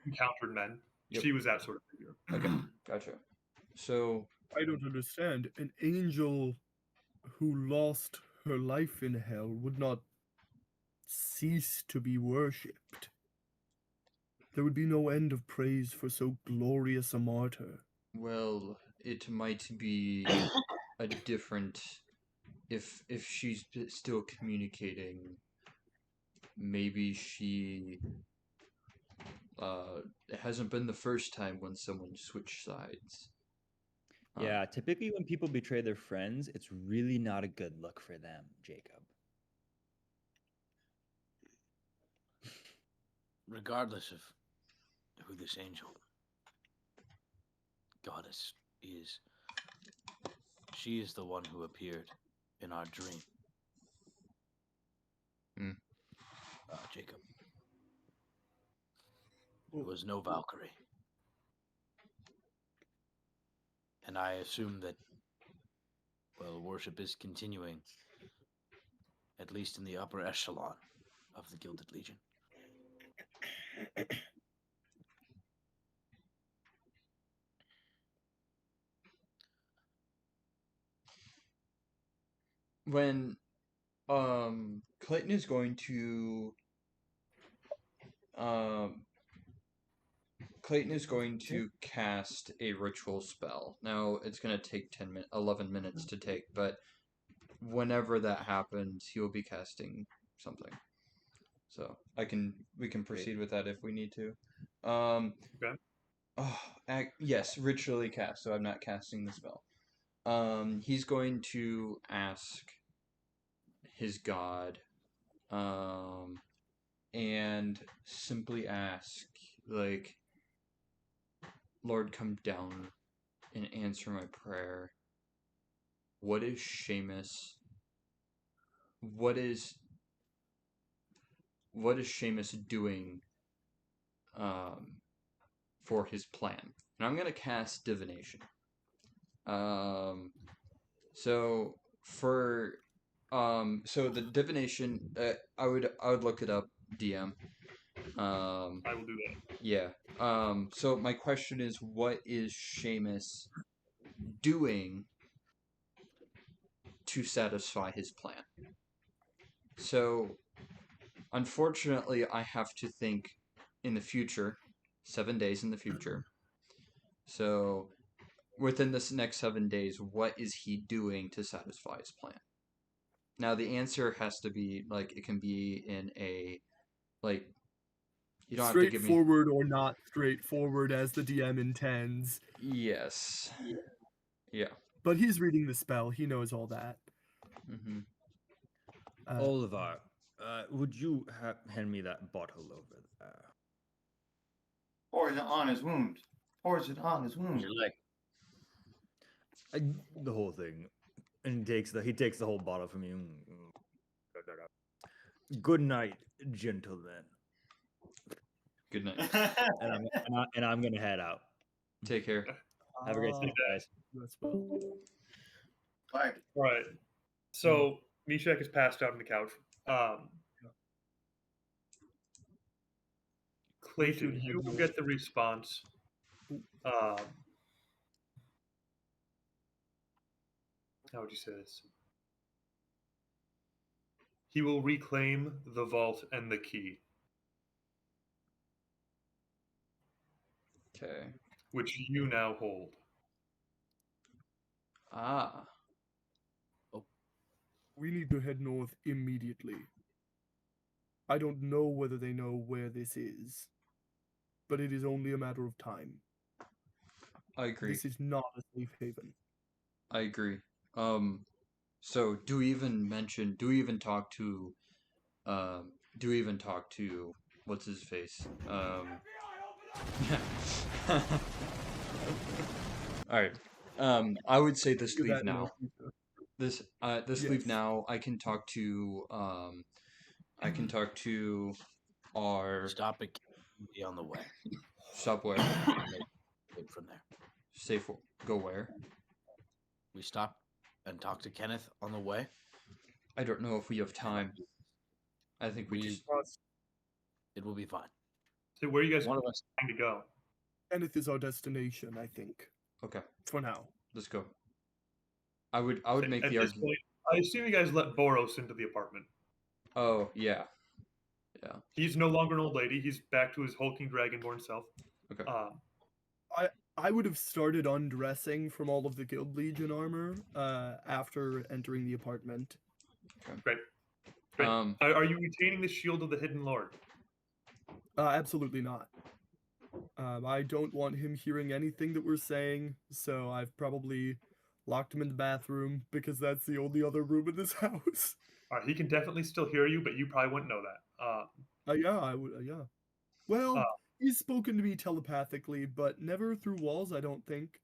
A: encountered men.
C: Yep.
A: She was that sort of figure.
C: Okay, gotcha. So
G: I don't understand. An angel who lost her life in hell would not cease to be worshipped. There would be no end of praise for so glorious a martyr.
C: well, it might be a different if she's still communicating. Maybe she it hasn't been the first time when someone switched sides.
F: Yeah, typically when people betray their friends, it's really not a good look for them, Jacob.
D: Regardless of who this angel goddess is, she is the one who appeared in our dream. Jacob. It was no Valkyrie. And I assume that, well, worship is continuing, at least in the upper echelon of the Gilded Legion.
C: When Clayton is going to cast a ritual spell. Now it's going to take 11 minutes to take, but whenever that happens, he will be casting something. So we can proceed with that if we need to.
A: Okay.
C: Yes, ritually cast. So I'm not casting the spell. He's going to ask his god, and simply ask, like, Lord, come down and answer my prayer. What is Seamus? What is Seamus doing for his plan? And I'm gonna cast divination. So for so the divination, I would look it up, DM.
A: I will do that.
C: Yeah. So my question is, what is Seamus doing to satisfy his plan? So, unfortunately, I have to think in the future, 7 days in the future. So, within this next 7 days, what is he doing to satisfy his plan? Now, the answer has to be, like, it can be in a, like, you don't have to give me.
G: Straightforward or not straightforward as the DM intends.
C: Yes. Yeah.
G: But he's reading the spell. He knows all that.
C: Mm-hmm.
F: Oliver, would you hand me that bottle over there?
H: Pours it on his wound. Pours it on his wound.
D: You're like,
F: The whole thing, and he takes the whole bottle from you. Good night, gentlemen.
C: Good night.
F: And I'm gonna head out.
C: Take care.
F: Have a great day, guys.
G: That's well.
H: Like,
A: All right. So Meshach is passed out on the couch. Clayton,
G: should
A: you
G: have
A: will
G: more.
A: get the response. How would you say this? He will reclaim the vault and the key,
C: Okay.
A: which you now hold.
C: Ah.
G: We need to head north immediately. I don't know whether they know where this is, but it is only a matter of time.
C: I agree.
G: This is not a safe haven.
C: I agree. So do we even talk to, what's his face? Alright. I would say this
G: Do
C: leave
G: that in
C: now.
G: our future.
C: This leave
G: Yes.
C: now. I can talk to, our
D: stop it. Be on the way.
C: stop where?
D: Wait from there.
C: Safe. Go where?
D: We stop and talk to Kenneth on the way.
C: I don't know if we have time. I think we just.
D: It will be fine.
A: So where are you guys
D: One of us.
A: trying to go?
G: Kenneth is our destination, I think.
C: Okay,
G: For now.
C: let's go. I would make
A: At
C: the
A: this
C: argument.
A: point, I assume you guys let Boros into the apartment.
C: Oh yeah, yeah.
A: He's no longer an old lady. He's back to his hulking dragonborn self.
C: Okay.
G: I would have started undressing from all of the Guild Legion armor after entering the apartment.
A: Great. Are you retaining the shield of the Hidden Lord?
G: Absolutely not. I don't want him hearing anything that we're saying, so I've probably locked him in the bathroom because that's the only other room in this house.
A: He can definitely still hear you, but you probably wouldn't know that.
G: Yeah, I would. Yeah. Well, he's spoken to me telepathically, but never through walls. I don't think.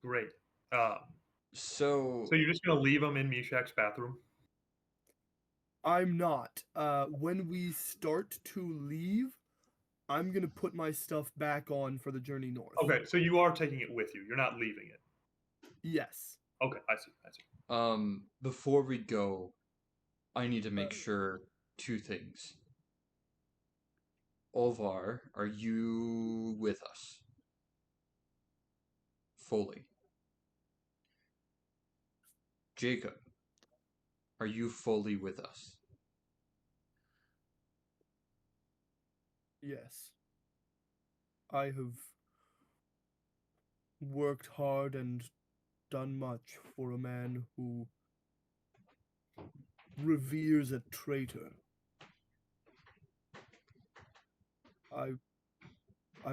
A: Great.
C: So
A: So you're just gonna leave him in Meshach's bathroom?
G: I'm not. When we start to leave, I'm gonna put my stuff back on for the journey north.
A: Okay, so you are taking it with you. You're not leaving it.
G: Yes.
A: Okay, I see.
C: Before we go, I need to make sure two things. Olvar, are you with us? Fully. Jacob, are you fully with us?
G: Yes. I have worked hard and done much for a man who reveres a traitor. I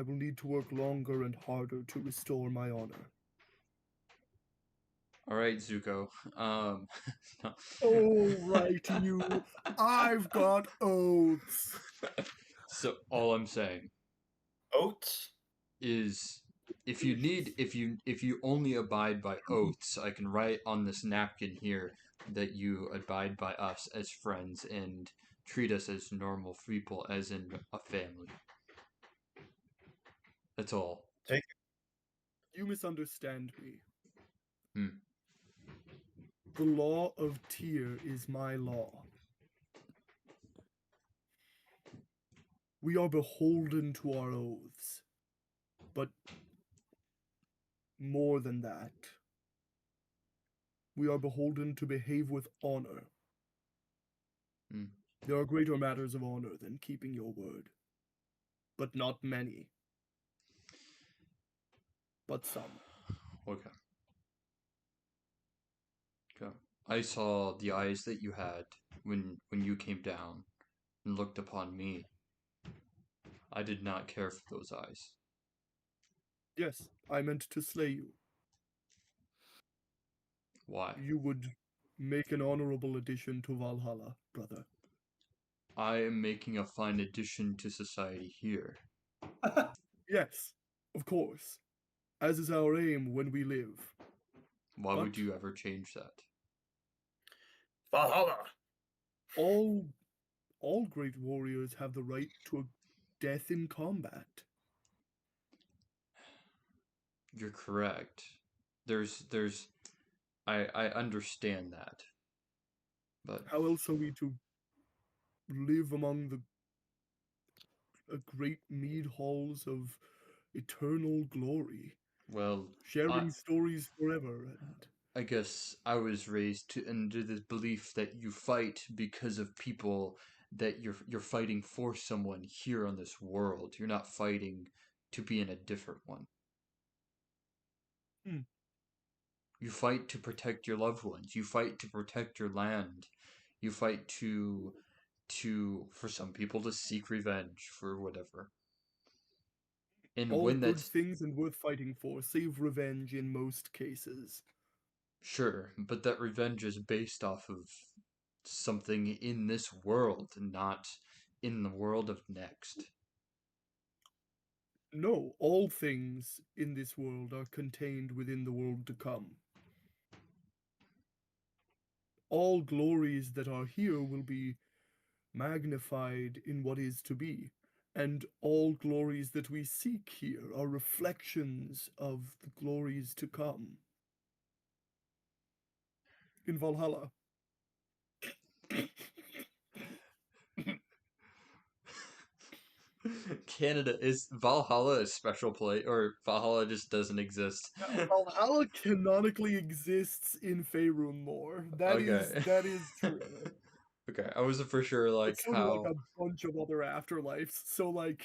G: will need to work longer and harder to restore my honor.
C: All right, Zuko. No.
G: Oh, right, you. I've got oaths.
C: So all I'm saying
H: Oats?
C: is if you only abide by oaths, I can write on this napkin here that you abide by us as friends and treat us as normal people, as in a family. That's all.
G: You misunderstand me.
C: Hmm.
G: The law of Tyr is my law. We are beholden to our oaths. But more than that, we are beholden to behave with honor.
C: Hmm.
G: There are greater matters of honor than keeping your word. But not many. But some.
C: Okay. Okay. I saw the eyes that you had when you came down and looked upon me. I did not care for those eyes.
G: Yes, I meant to slay you.
C: Why?
G: You would make an honorable addition to Valhalla, brother.
C: I am making a fine addition to society here.
G: Yes, of course. As is our aim when we live.
C: Why would
G: But
C: you ever change that?
H: Valhalla.
G: all great warriors have the right to a death in combat.
C: You're correct. I understand that. But
G: How else are we to live among the great mead halls of eternal glory,
C: well,
G: sharing stories forever? And
C: I guess I was raised under the belief that you fight because of people, that you're fighting for someone here on this world. You're not fighting to be in a different one.
G: Hmm.
C: You fight to protect your loved ones. You fight to protect your land. You fight for some people to seek revenge for whatever. And
G: all
C: when
G: good
C: that's
G: things and worth fighting for, save revenge in most cases.
C: sure, but that revenge is based off of something in this world, not in the world of next.
G: No, all things in this world are contained within the world to come. All glories that are here will be magnified in what is to be, and all glories that we seek here are reflections of the glories to come. In Valhalla.
C: Canada is Valhalla a special place, or Valhalla just doesn't exist?
G: Valhalla canonically exists in Faerun lore. That is true.
C: Okay, I wasn't for sure
G: But so do like a bunch of other afterlives. So like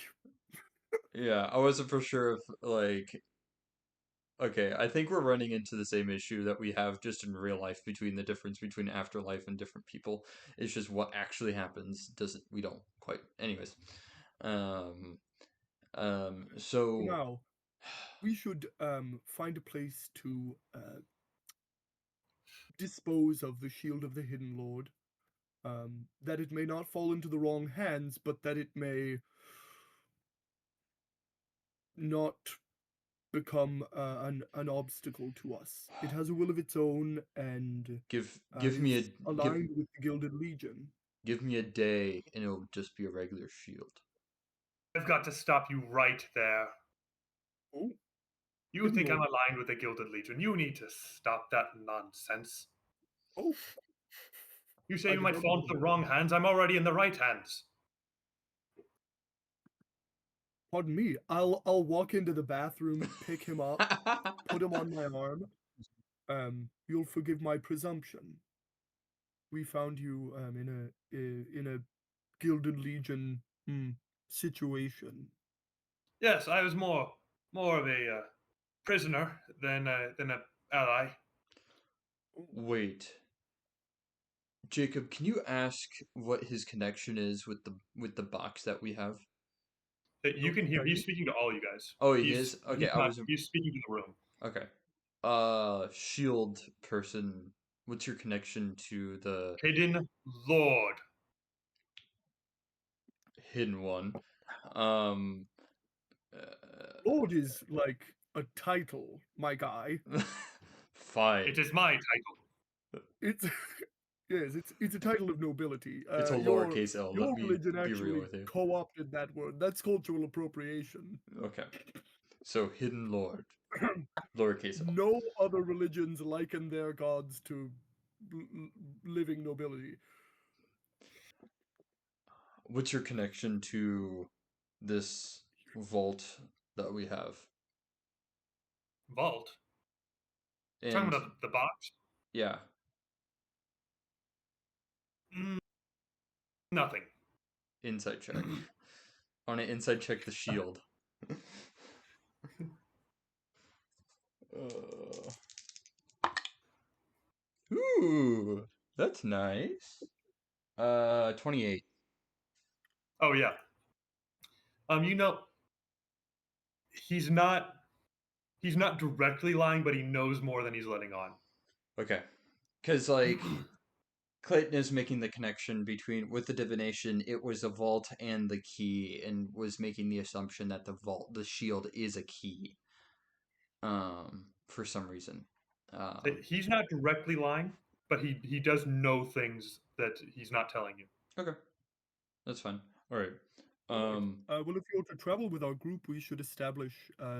C: yeah, I wasn't for sure if okay, I think we're running into the same issue that we have just in real life between the difference between afterlife and different people. It's just what actually happens doesn't we don't quite. Anyways, um, so
G: now we should find a place to dispose of the shield of the Hidden Lord. That it may not fall into the wrong hands, but that it may not become an obstacle to us. It has a will of its own and
C: give
G: is aligned with the Gilded Legion.
C: give me a day and it'll just be a regular shield.
A: I've got to stop you right there.
G: Oh,
A: You think I'm aligned with the Gilded Legion. You need to stop that nonsense.
G: oh.
A: You say you might fall into the wrong hands. I'm already in the right hands.
G: Pardon me. I'll walk into the bathroom, pick him up, put him on my arm. You'll forgive my presumption. We found you in a Gilded Legion situation.
A: Yes, I was more of a prisoner than a ally.
C: Wait, Jacob, can you ask what his connection is with the box that we have?
A: You can hear he's speaking to all you guys.
C: Oh, he is? Okay,
A: He's speaking to the room.
C: Okay. Shield person. What's your connection to the
A: Hidden Lord.
C: hidden one? Um,
G: Lord is like a title, my guy.
C: fine.
A: It is my title.
G: It's yes, it's a title of nobility.
C: It's a
G: Your
C: lowercase L.
G: your
C: Let me
G: religion
C: be real
G: actually
C: with you.
G: co-opted that word. That's cultural appropriation.
C: Okay. So hidden lord, lowercase L.
G: No other religions liken their gods to living nobility.
C: What's your connection to this vault that we have?
A: Vault.
C: And
A: Talking about the box?
C: yeah,
A: Nothing.
C: insight check. I want to inside check the shield. Ooh, that's nice. 28.
A: Oh yeah. You know, he's not directly lying, but he knows more than he's letting on.
C: Okay. Because, like, Clayton is making the connection between, with the divination, it was a vault and the key, and was making the assumption that the shield is a key. For some reason.
A: He's not directly lying, but he does know things that he's not telling you.
C: Okay. That's fine. All right.
G: Well, if you're to travel with our group, we should establish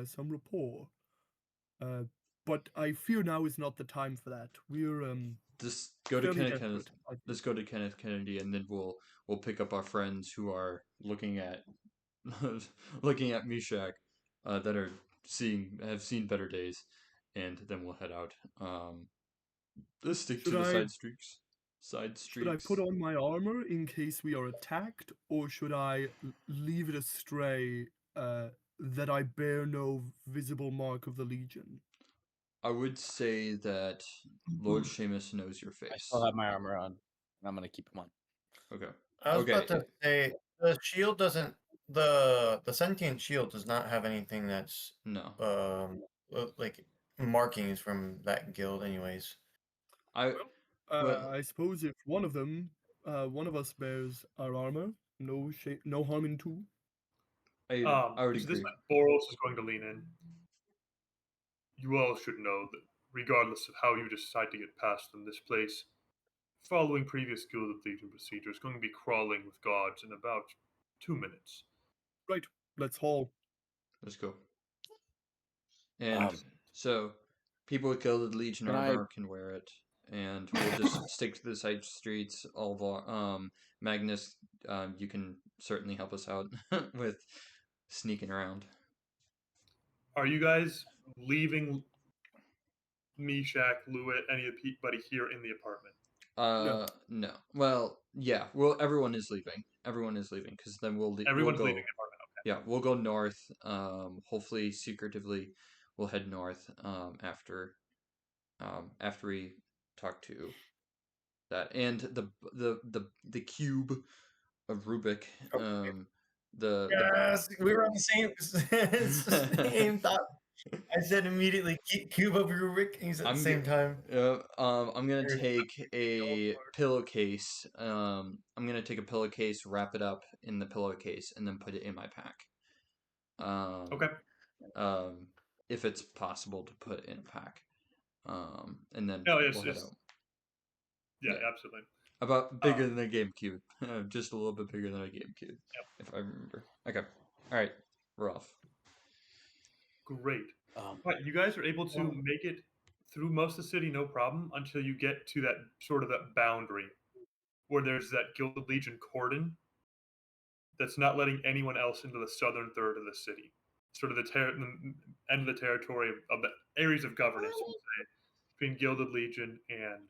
G: some rapport. But I fear now is not the time for that. We're
C: Just go to
G: fairly
C: Kenneth Kennedy.
G: desperate. I
C: Let's
G: think.
C: go to Kenneth Kennedy, and then we'll pick up our friends who are looking at looking at Mishak, that have seen better days, and then we'll head out. Let's stick to
G: Should
C: the
G: I
C: side streaks. Side
G: should I
C: streaks.
G: put on my armor in case we are attacked, or should I leave it astray that I bear no visible mark of the Legion?
C: I would say that Lord Seamus knows your
D: I
C: face.
D: still have my armor on, and I'm gonna keep them on.
C: Okay.
E: I was
C: Okay.
E: about to say the shield doesn't the sentient shield does not have anything that's
C: No.
E: like markings from that guild anyways.
C: Well,
G: I suppose if one of us bears our armor, no harm in two.
C: I would
A: Is this
C: agree.
A: when Boros is going to lean in? You all should know that regardless of how you decide to get past them, this place, following previous Guild of Legion procedure, is going to be crawling with guards in about 2 minutes.
G: Right, let's haul.
C: Let's go. And so, people with Gilded Legion armor can wear it, and we'll just stick to the side streets. All of our, Magnus, you can certainly help us out with sneaking around.
A: Are you guys leaving Meshach, Lewitt, anybody here in the apartment?
C: No. Well, yeah. Well, everyone is leaving. Everyone is leaving because then
A: Everyone's
C: we'll go.
A: leaving the apartment. Okay.
C: Yeah, we'll go north. Hopefully secretively, we'll head north. After we talk to that and the cube of Rubik.
E: Yes, we were on the same thought. I said immediately cube of Rubik. He's at the same time.
C: I'm gonna take a pillowcase. I'm gonna take a pillowcase, wrap it up in the pillowcase, and then put it in my pack.
A: Okay.
C: If it's possible to put in a pack. And then
A: No,
C: we'll head out.
A: Yeah, absolutely.
C: About bigger than a GameCube. Just a little bit bigger than a GameCube.
A: Yep.
C: If I remember. Okay. Alright. We're off.
A: Great. Right, you guys are able to make it through most of the city, no problem, until you get to that sort of that boundary where there's that Gilded Legion cordon that's not letting anyone else into the southern third of the city. Sort of the end of the territory of the areas of governance, you would say, between Gilded Legion and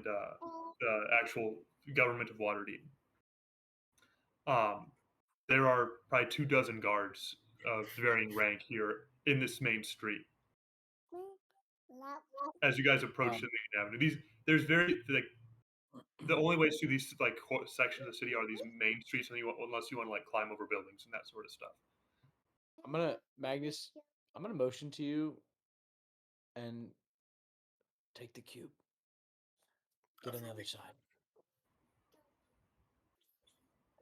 A: the actual government of Waterdeep. There are probably 24 guards of varying rank here in this main street. As you guys approach the main avenue, there's very like the only ways to these like sections of the city are these main streets, unless you want to like climb over buildings and that sort of stuff.
D: I'm gonna Magnus. I'm gonna motion to you and take the cube. Get on the other side.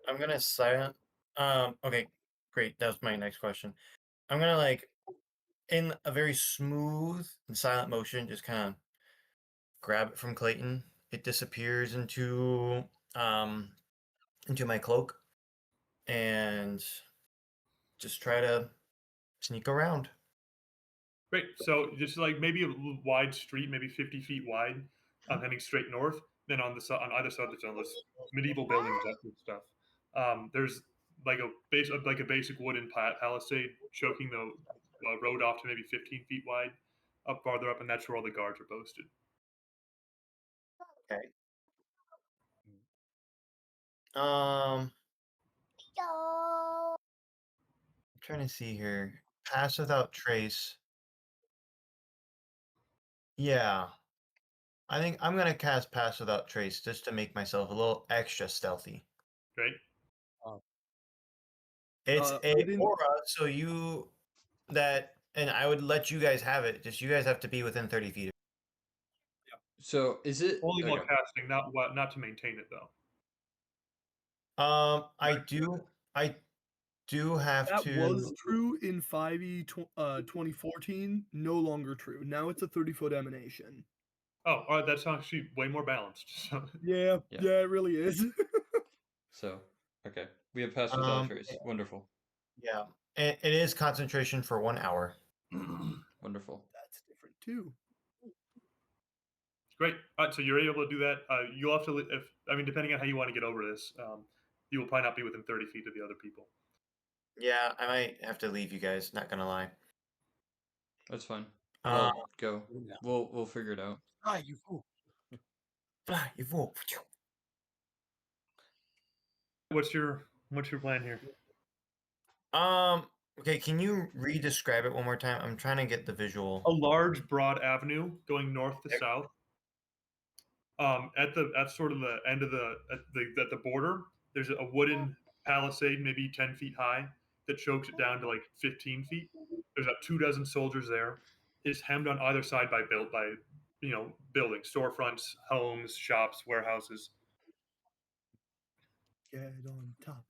E: I'm gonna silent. Okay, great. That was my next question. I'm gonna like, in a very smooth and silent motion, just kind of grab it from Clayton. It disappears um into my cloak, and just try to sneak around.
A: Great. So just like maybe a wide street, maybe 50 feet wide, heading straight north. Then on either side, there's all those medieval buildings, that sort of stuff. There's like a basic wooden palisade choking the road off to maybe 15 feet wide, up farther up, and that's where all the guards are posted.
E: Okay. I'm trying to see here. Pass without trace. Yeah. I think I'm gonna cast Pass Without Trace just to make myself a little extra stealthy.
A: Great.
E: It's
G: I
E: a
G: didn't-
E: aura, so and I would let you guys have it. Just you guys have to be within 30 feet.
C: So is it
A: Only while
C: okay?
A: casting, not to maintain it though.
E: I do have
G: That
E: to.
G: was true in 5e 2014. No longer true. Now it's a 30-foot emanation.
A: Oh, all right. That's actually way more balanced. So,
G: Yeah,
C: Yeah.
G: yeah, it really is.
C: So okay, we have passed without
E: Um,
C: trace. Wonderful,
E: Yeah, it is concentration for 1 hour.
C: wonderful.
G: That's different too.
A: great. All right. So you're able to do that. You'll have to, depending on how you want to get over this, you will probably not be within 30 feet of the other people.
E: Yeah, I might have to leave you guys. Not gonna lie.
C: That's fine.
E: Uh,
C: Well, go. We'll figure it out.
D: Ah, you fool.
E: Fly, you fool.
A: What's your plan here?
E: Okay, can you re-describe it one more time? I'm trying to get the visual.
A: A large, broad avenue going north to south. At sort of the end of at the border, there's a wooden palisade, maybe 10 feet high, that chokes it down to like 15 feet. There's about 24 soldiers there. It's hemmed on either side by buildings, storefronts, homes, shops, warehouses.
G: Get on top.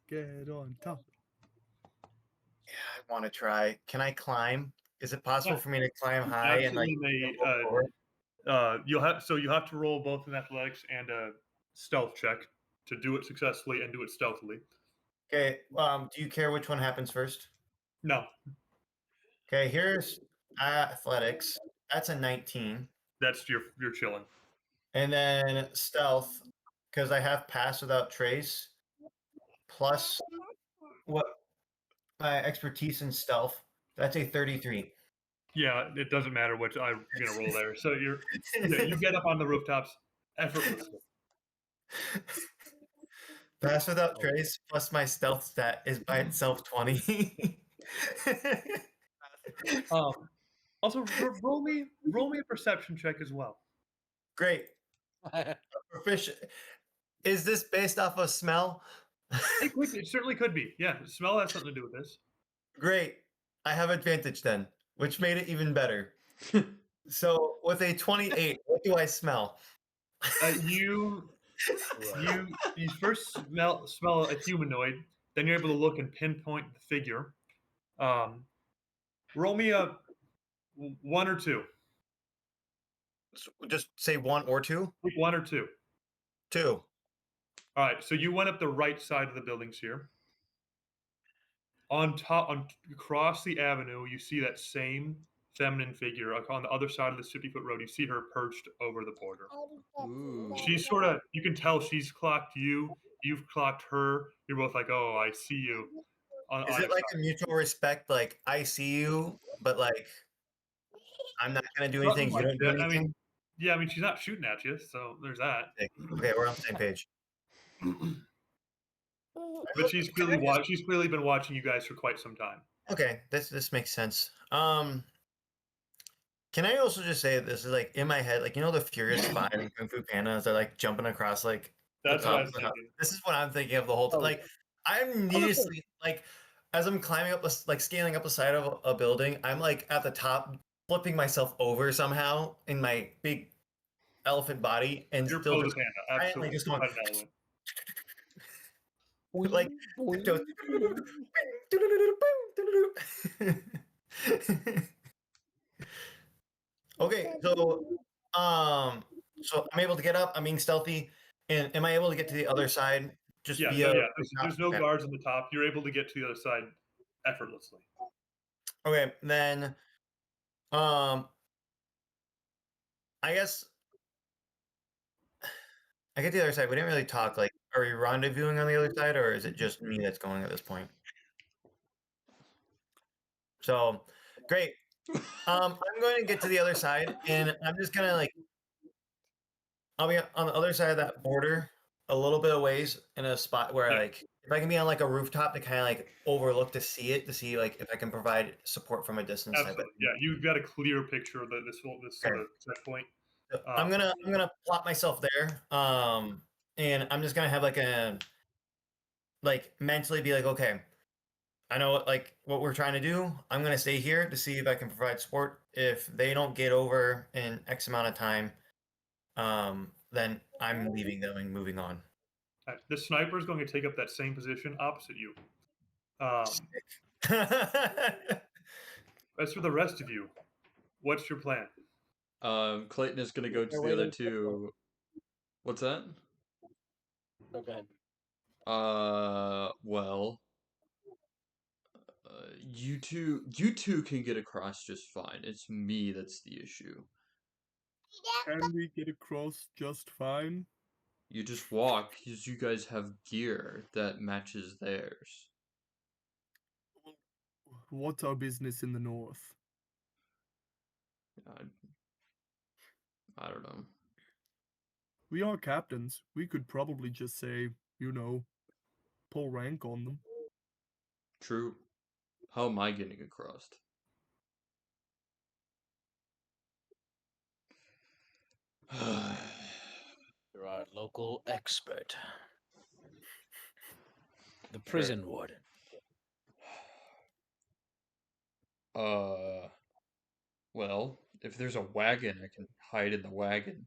G: Get on top.
E: Yeah, I want to try. Can I climb? Is it possible
A: Yeah.
E: for me to climb high and like?
A: Absolutely,
E: go forward?
A: you'll have to roll both an athletics and a stealth check to do it successfully and do it stealthily.
E: Okay. Do you care which one happens first?
A: No,
E: Okay. Here's athletics. That's a 19,
A: that's you're chilling.
E: and then stealth, because I have pass without trace, plus what my expertise in stealth. That's a 33.
A: Yeah, it doesn't matter which I'm gonna roll there. So you get up on the rooftops effortlessly.
E: Pass without trace plus my stealth stat is by itself 20.
A: Also, roll me a perception check as well.
E: Great. Proficient. Is this based off of smell?
A: It certainly could be. Yeah, smell has something to do with this.
E: Great. I have advantage then, which made it even better. So with a 28, what do I smell?
A: You first smell a humanoid, then you're able to look and pinpoint the figure. Roll me a 1 or 2.
E: Just say 1 or 2?
A: 1 or 2.
E: 2.
A: All right, so you went up the right side of the buildings here. Across the avenue, you see that same feminine figure. On the other side of the 50-foot road, you see her perched over the border.
C: Ooh.
A: She's you can tell she's clocked you. You've clocked her. You're both like, oh, I see you.
E: Is it like a mutual respect? Like, I see you, but like, I'm not going to do anything. You don't do anything?
A: She's not shooting at you, so there's that.
E: Okay, we're on the same page.
A: But she's clearly been watching you guys for quite some time.
E: Okay, this makes sense. Can I also just say this is like in my head, like the Furious Five and Kung Fu Pandas are like jumping across like
A: That's
E: the
A: what I
E: top
A: was
E: of the house.
A: thinking.
E: This is what I'm thinking of the whole time. Like I'm needlessly like as I'm climbing up, like scaling up the side of a building, I'm like at the top, flipping myself over somehow in my big elephant body, and
A: Your
E: still
A: pose,
E: just
A: Hannah.
E: silently
A: Absolutely.
E: just going
A: Find an element.
E: like tiptoes. Okay, so I'm able to get up. I'm being stealthy, and am I able to get to the other side just
A: Yeah,
E: via?
A: no, yeah.
E: the top?
A: There's no
E: Okay.
A: guards on the top. You're able to get to the other side effortlessly.
E: Okay, then, I guess I get to the other side. We didn't really talk. Like, are we rendezvousing on the other side, or is it just me that's going at this point? So, great. I'm going to get to the other side, and I'm just gonna like, I'll be on the other side of that border, a little bit of ways, in a spot where
A: Yeah.
E: like, if I can be on like a rooftop to kind of like overlook to see it, to see like if I can provide support from a distance. Type of
A: Absolutely.
E: thing.
A: Yeah, you've got a clear picture of this sort
E: Okay.
A: of checkpoint.
E: So I'm gonna plot myself there, and I'm just gonna have like mentally be like, okay, I know what we're trying to do. I'm gonna stay here to see if I can provide support. If they don't get over in X amount of time, then I'm leaving them and moving on.
A: The sniper is going to take up that same position opposite you. As for the rest of you, what's your plan?
C: Clayton is gonna go to the other two. What's that?
D: Oh, go ahead.
C: Well, you two can get across just fine. It's me that's the issue.
G: Can we get across just fine?
C: You just walk because you guys have gear that matches theirs.
G: What's our business in the north?
C: I don't know.
G: We are captains. We could probably just say, pull rank on them.
C: True. How am I getting across?
D: You're our local expert. The prison warden.
C: Well, if there's a wagon, I can hide in the wagon.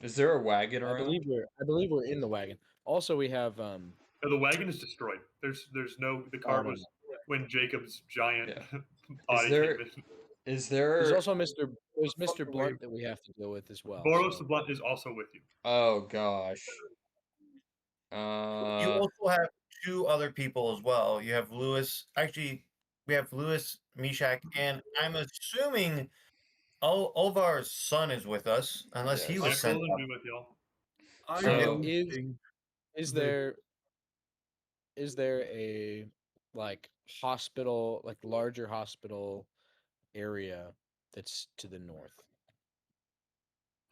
C: Is there a wagon
D: I
C: around?
D: believe we're in the wagon. Also, we have
A: No, the wagon is destroyed. There's no. The cart
D: no,
A: was when Jacob's giant
C: Yeah.
A: body
C: there-
A: came in.
C: Is there?
D: There's also Mr.
G: Fuck away.
D: Blunt that we have to deal with as well.
A: Boros
D: so-
A: the Blunt is also with you.
C: Oh gosh.
E: You also have two other people as well. You have Lewis. Actually, we have Lewis, Mishak, and I'm assuming Olvar's son is with us, unless he
C: Yes.
E: was
A: Yeah,
E: sent
A: Golden
E: up.
A: be with y'all.
G: I
C: So-
G: don't
D: Is-
G: think
D: Is
G: the-
D: there a like hospital, like larger hospital area that's to the north?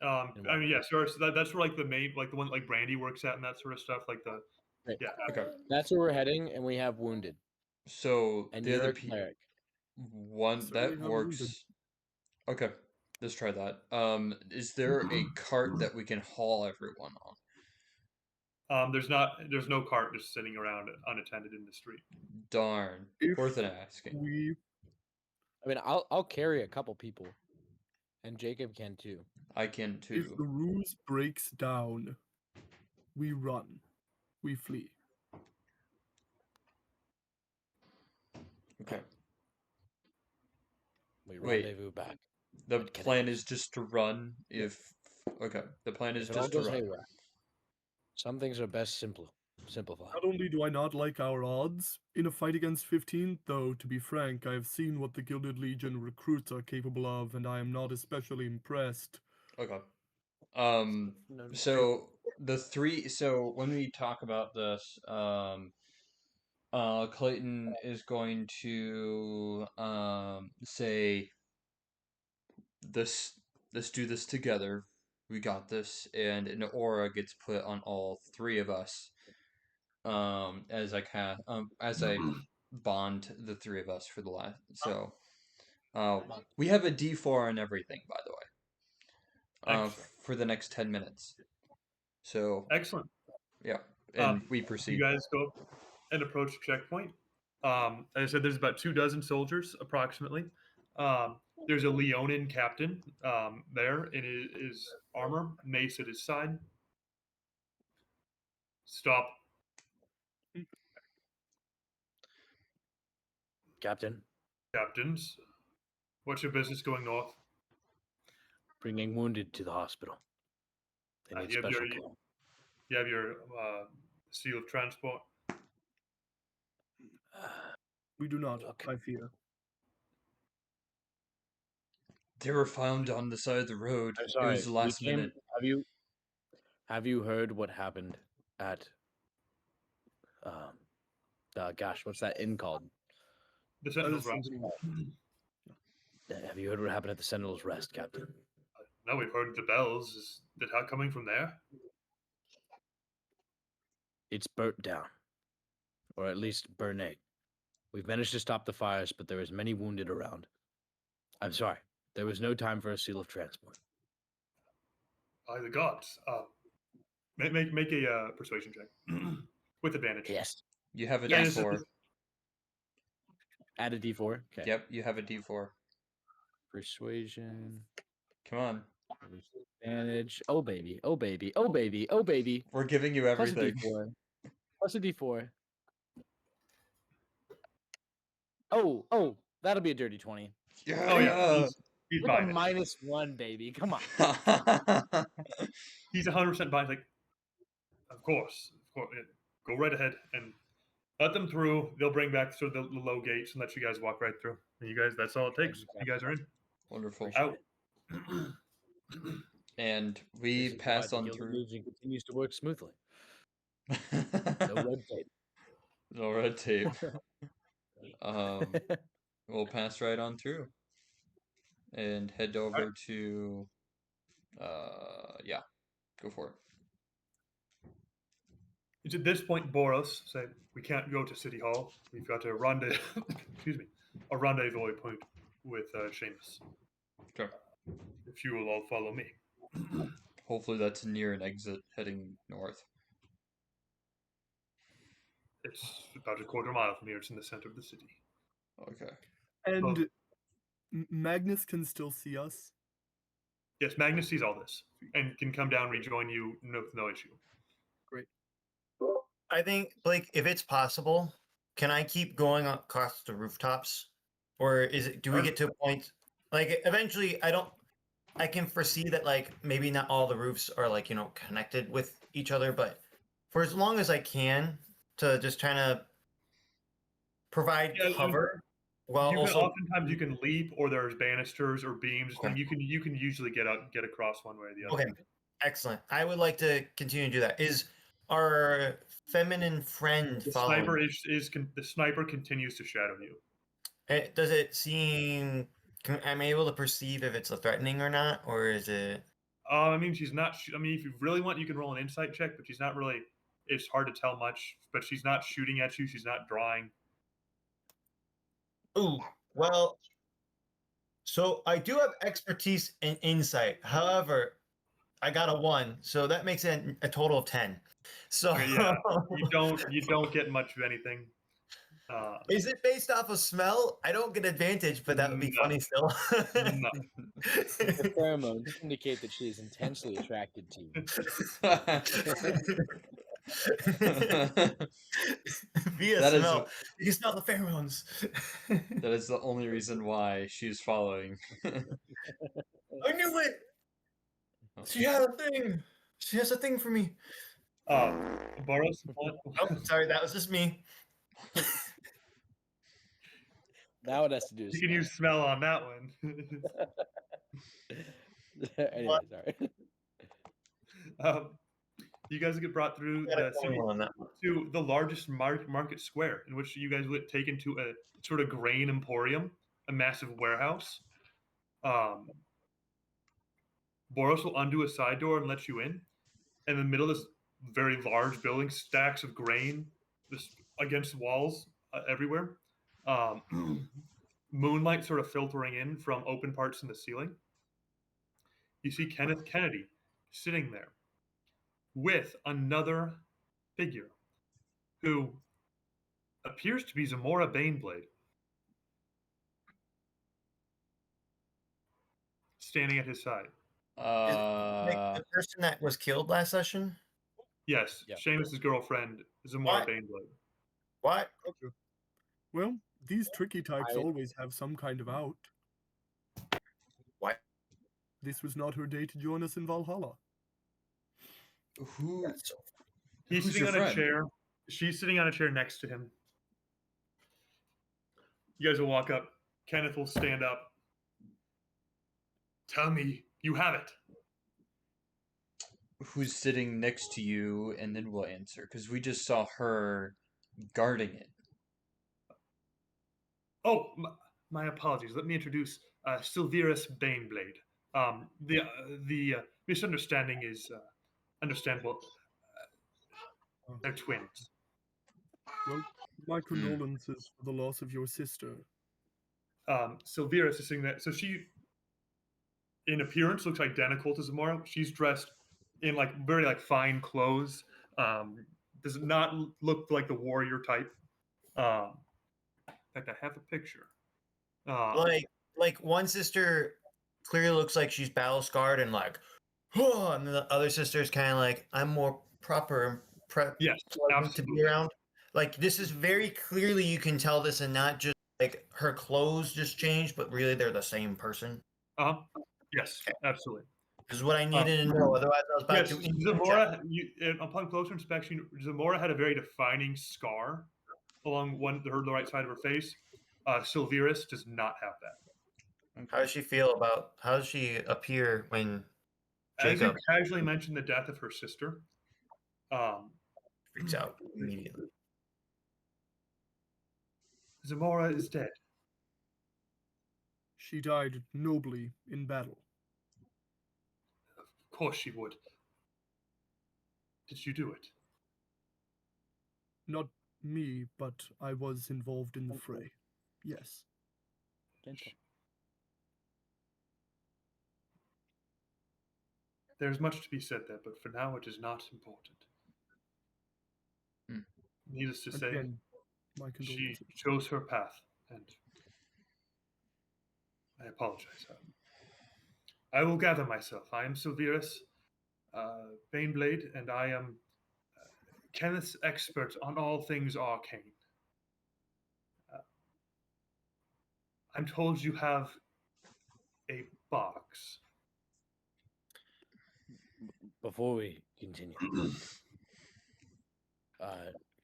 D: In
A: I mean, yeah, sure. So that's where like the main, like the one like Brandy works at and that sort of stuff. Like the
D: Right.
A: yeah.
C: Okay.
D: That's where we're heading, and we have wounded.
C: So
D: And
C: the
D: you're
C: other
D: a cleric.
C: one
G: So
C: that
G: we have
C: works.
G: wounded.
C: Okay, let's try that. Is there a cart that we can haul everyone on?
A: There's no cart just sitting around unattended in the street.
C: Darn,
G: If
C: worth an asking.
G: we
D: I mean, I'll carry a couple people, and Jacob can too.
C: I can
G: if
C: too.
G: the ruse breaks down, we run. We flee.
C: Okay.
D: We
C: Wait.
D: rendezvous back.
C: The
D: But can
C: plan
D: it-
C: is just to run if. Okay. The plan is
D: If it all
C: just to
D: goes
C: run.
D: haywire. Some things are best simplified.
G: Not only do I not like our odds in a fight against 15, though, to be frank, I have seen what the Gilded Legion recruits are capable of, and I am not especially impressed.
C: Okay.
D: No,
C: So the three. So when we talk about this, Clayton is going to say this. Let's do this together. We got this, and an aura gets put on all three of us. As I bond the three of us for the last. So, we have a D4 on everything, by the way.
A: Excellent.
C: For the next 10 minutes. So
A: Excellent.
C: yeah, And we proceed.
A: You guys go and approach the checkpoint. As I said, there's about 24 soldiers approximately. There's a Leonin captain there in his armor, mace at his side. Stop.
D: Captain,
A: Captains, what's your business going north?
D: bringing wounded to the hospital. They need
A: You have
D: special
A: your-
D: care.
A: You have your seal of transport.
G: We do not,
D: Look.
G: I fear.
C: They were found on the side of the road.
D: I'm
C: It
D: sorry.
C: was the last
D: we came,
C: minute.
D: Have you heard what happened at? Gosh, what's that inn called?
A: The Sentinel's
G: Other
A: Rest.
D: Have you heard what happened at the Sentinel's Rest, Captain?
A: No, we've heard the bells. Is that coming from there?
D: It's burnt down, or at least burning. We've managed to stop the fires, but there is many wounded around. I'm sorry. There was no time for a seal of transport.
A: By the gods. Make a persuasion check with advantage.
D: Yes.
C: You have a
A: Yes.
C: D4.
D: Add a D4. Okay.
C: Yep, you have a D4.
D: Persuasion.
C: Come on.
D: Advantage. Oh baby. Oh baby. Oh baby. Oh baby.
C: We're giving you
D: Plus
C: everything.
D: a D4. Plus a D4. Oh, that'll be a dirty 20.
C: Yeah.
A: Oh yeah, he's
D: With a
A: buying it.
D: -1, baby. Come on.
A: He's 100% buying. Like, of course. Yeah, go right ahead and let them through. They'll bring back sort of the low gates and let you guys walk right through. And you guys, that's all it
D: Thank
A: takes.
D: you,
A: You guys are in.
C: Wonderful.
D: Appreciate
A: Out.
C: And we
D: This is why
C: pass
D: the
C: on
D: Gilded
C: through.
D: Legion continues to work smoothly. No red tape.
C: No red tape. We'll pass right on through and head over to. Yeah, go for it.
A: It's at this point, Boros said, "We can't go to City Hall. We've got a rendezvous. Excuse me, a rendezvous point with Seamus.
C: Okay.
A: If you will all follow me."
C: Hopefully that's near an exit heading north.
A: It's about a quarter mile from here. It's in the center of the city.
C: Okay.
G: And Magnus can still see us.
A: Yes, Magnus sees all this and can come down and rejoin you with no issue.
G: Great.
E: I think, Blake, if it's possible, can I keep going across the rooftops? Or is it, do we get to a point, like, eventually I can foresee that, like, maybe not all the roofs are, like, connected with each other, but for as long as I can to just trying to provide cover. Well,
A: oftentimes you can leap, or there's banisters or beams.
E: Okay.
A: You can usually get across one way or the other.
E: Okay, excellent. I would like to continue to do that. Is our feminine friend
A: The
E: following?
A: sniper the sniper continues to shadow you.
E: Does it seem? Am I able to perceive if it's a threatening or not, or is it?
A: I mean, she's not. I mean, if you really want, you can roll an insight check, but she's not really. It's hard to tell much. But she's not shooting at you. She's not drawing.
E: Ooh, well. So I do have expertise in insight. However, I got a 1, so that makes it a total of 10. So
A: Okay, yeah, you don't get much of anything.
E: Is it based off of smell? I don't get advantage, but that would be
A: No.
E: funny still.
A: No.
D: The pheromones indicate that she is intensely attracted to you.
E: Via
C: That is-
E: smell. You can smell the pheromones.
C: That is the only reason why she's following.
E: I knew it. She had a thing. She has a thing for me.
A: Boros,
E: Oh, sorry, that was just me.
D: Now it has to do is
A: you can use smell on that one.
D: anyway, sorry.
A: You guys get brought through
E: Got a
A: the city
E: 21 on that one.
A: to the largest market square, in which you guys get taken to a sort of grain emporium, a massive warehouse. Boros will undo a side door and let you in. In the middle of this very large building, stacks of grain just against walls everywhere. Moonlight sort of filtering in from open parts in the ceiling. You see Kenneth Kennedy sitting there with another figure who appears to be Zamora Baneblade, standing at his side.
E: Is Nick the person that was killed last session?
A: Yes,
D: Yeah.
A: Seamus's girlfriend, Zamora
E: What?
A: Baneblade.
E: What?
G: Gotcha. Well, these tricky types
D: I-
G: always have some kind of out.
E: What?
G: This was not her day to join us in Valhalla.
C: Who?
E: That's so
A: He's
C: Who's
A: sitting
C: your
A: on a
C: friend?
A: chair. She's sitting on a chair next to him. You guys will walk up. Kenneth will stand up. Tell me you have it.
C: Who's sitting next to you, and then we'll answer, because we just saw her guarding it.
A: Oh, my apologies. Let me introduce Silverus Baneblade. The misunderstanding is understandable. They're twins.
G: Well, my condolences for the loss of your sister.
A: Silverus is sitting there. So she, in appearance, looks identical to Zamora. She's dressed in like very like fine clothes. Does not look like the warrior type. In fact, I have a picture.
E: like one sister clearly looks like she's battle scarred and like, oh, and then the other sister is kind of like, I'm more proper and
A: Yes,
E: pleasant to be
A: absolutely.
E: around. Like this is very clearly you can tell this, and not just like her clothes just changed, but really they're the same person.
A: Yes, absolutely.
E: This is what I needed to know. Otherwise, I was about
A: Yes,
E: to interject.
A: Zamora. Upon closer inspection, Zamora had a very defining scar along the right side of her face. Silverus does not have that.
E: How does she feel about? How does she appear when
A: As you
E: Jacob
A: casually mentioned the death of her sister,
E: freaks out immediately?
A: Zamora is dead.
G: She died nobly in battle.
A: Of course she would. Did you do it?
G: Not me, but I was involved in the fray. Yes.
D: Gentle.
A: There's much to be said there, but for now it is not important.
C: Hmm.
A: Needless to say,
G: Again, my
A: she
G: condolences.
A: chose her path, and I apologize. I will gather myself. I am Silverus Baneblade, and I am Kenneth's expert on all things arcane. I'm told you have a box.
D: Before we continue,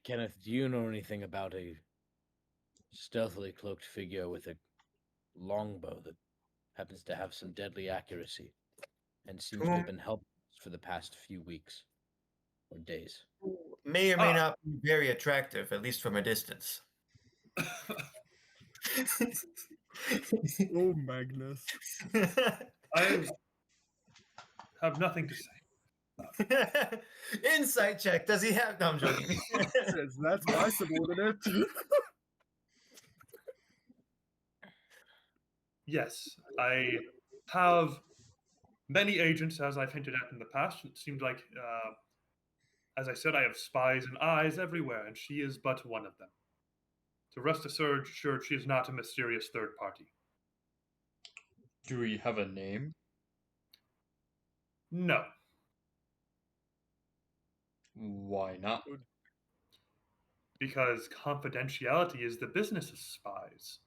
D: Kenneth, do you know anything about a stealthily cloaked figure with a longbow that happens to have some deadly accuracy and seems to have been helping us for the past few weeks or days?
E: May or may not be very attractive, at least from a distance.
G: Oh, Magnus.
A: I have nothing to say.
E: Insight check. Does he have? No, I'm joking.
G: Says that's my subordinate.
A: Yes, I have many agents, as I've hinted at in the past. It seems like, as I said, I have spies and eyes everywhere, and she is but one of them. So rest assured, she is not a mysterious third party.
C: Do we have a name?
A: No.
C: Why not?
A: Because confidentiality is the business of spies.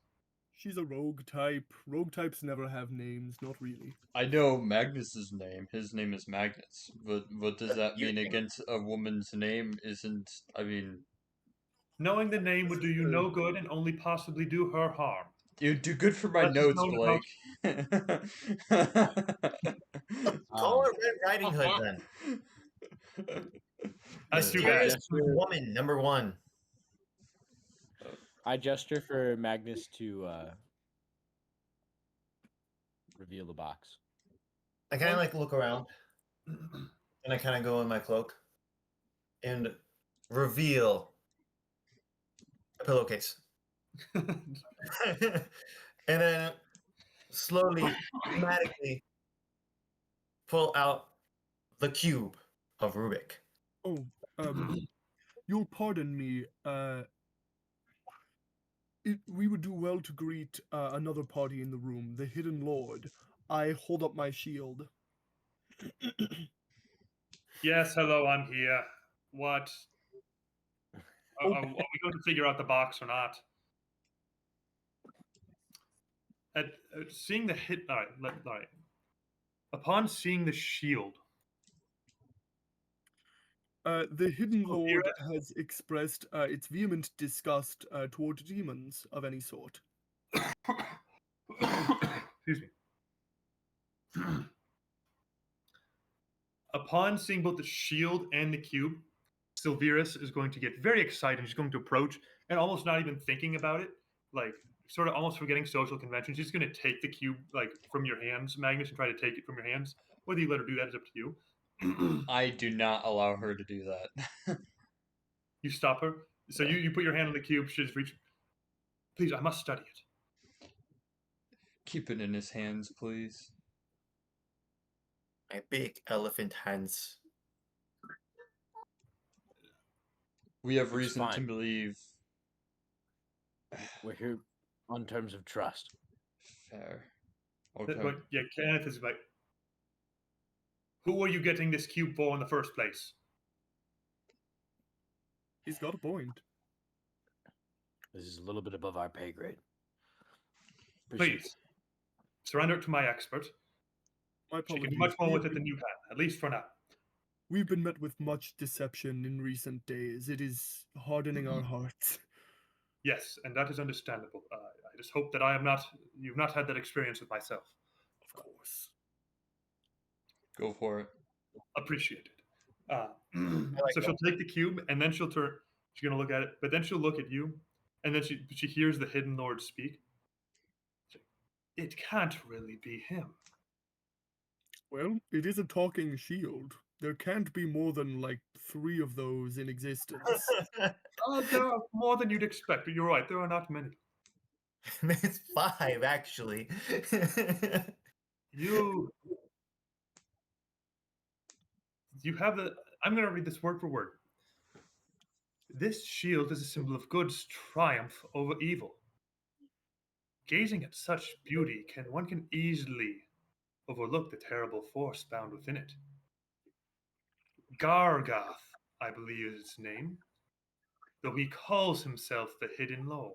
G: She's a rogue type. Rogue types never have names, not really.
C: I know Magnus's name. His name is Magnus. But what does that mean against a woman's name? Isn't, I mean...
A: Knowing the name would do you no good and only possibly do her harm.
C: It would do good for my
A: That's
C: notes,
A: known
C: Blake.
E: Call her Red Riding Hood then.
A: That's too bad.
E: Mysterious woman, number one.
D: I gesture for Magnus to reveal the box.
E: I kind of like look around, and I kind of go in my cloak and reveal a pillowcase. And then slowly, dramatically pull out the cube of Rubik.
G: Oh, You'll pardon me. We would do well to greet another party in the room, the Hidden Lord. I hold up my shield.
A: Yes, hello, I'm here. What? Are we going to figure out the box or not? Seeing the hit. All right. Upon seeing the shield,
G: The Hidden
A: Oh,
G: Lord
A: Vera?
G: has expressed its vehement disgust toward demons of any sort.
A: excuse me. Upon seeing both the shield and the cube, Silveris is going to get very excited. She's going to approach and almost not even thinking about it, like sort of almost forgetting social conventions. She's going to take the cube like from your hands, Magnus, and try to take it from your hands. Whether you let her do that is up to you.
C: I do not allow her to do that.
A: You stop her. So you put your hand on the cube. She just reach. Please, I must study it.
C: Keep it in his hands, please.
E: My big elephant hands.
C: We have
D: It's
C: reason to
D: fine.
C: believe.
D: We're here on terms of trust.
C: Fair.
A: But
C: Okay.
A: yeah, Kenneth is like, who are you getting this cube for in the first place?
G: He's got a point.
D: This is a little bit above our pay grade. Appreciate
A: Please, surrender it to my expert.
G: My
A: She
G: apologies.
A: can do much more
G: We
A: with
G: have
A: it than you can, at least for now.
G: We've been met with much deception in recent days. It is hardening our hearts.
A: Yes, and that is understandable. I just hope that you've not had that experience with myself.
G: Of course.
C: Go for it.
A: Appreciate it.
E: like
A: So she'll take the cube, and then she's gonna look at it, but then she'll look at you, and then she hears the Hidden Lord speak. It can't really be him.
G: Well, it is a talking shield. There can't be more than like 3 of those in existence.
A: There are more than you'd expect. You're right. There are not many.
E: It's 5, actually.
A: You have the. I'm going to read this word for word. This shield is a symbol of good's triumph over evil. Gazing at such beauty, one can easily overlook the terrible force bound within it. Gargath, I believe is its name, though he calls himself the Hidden Lord.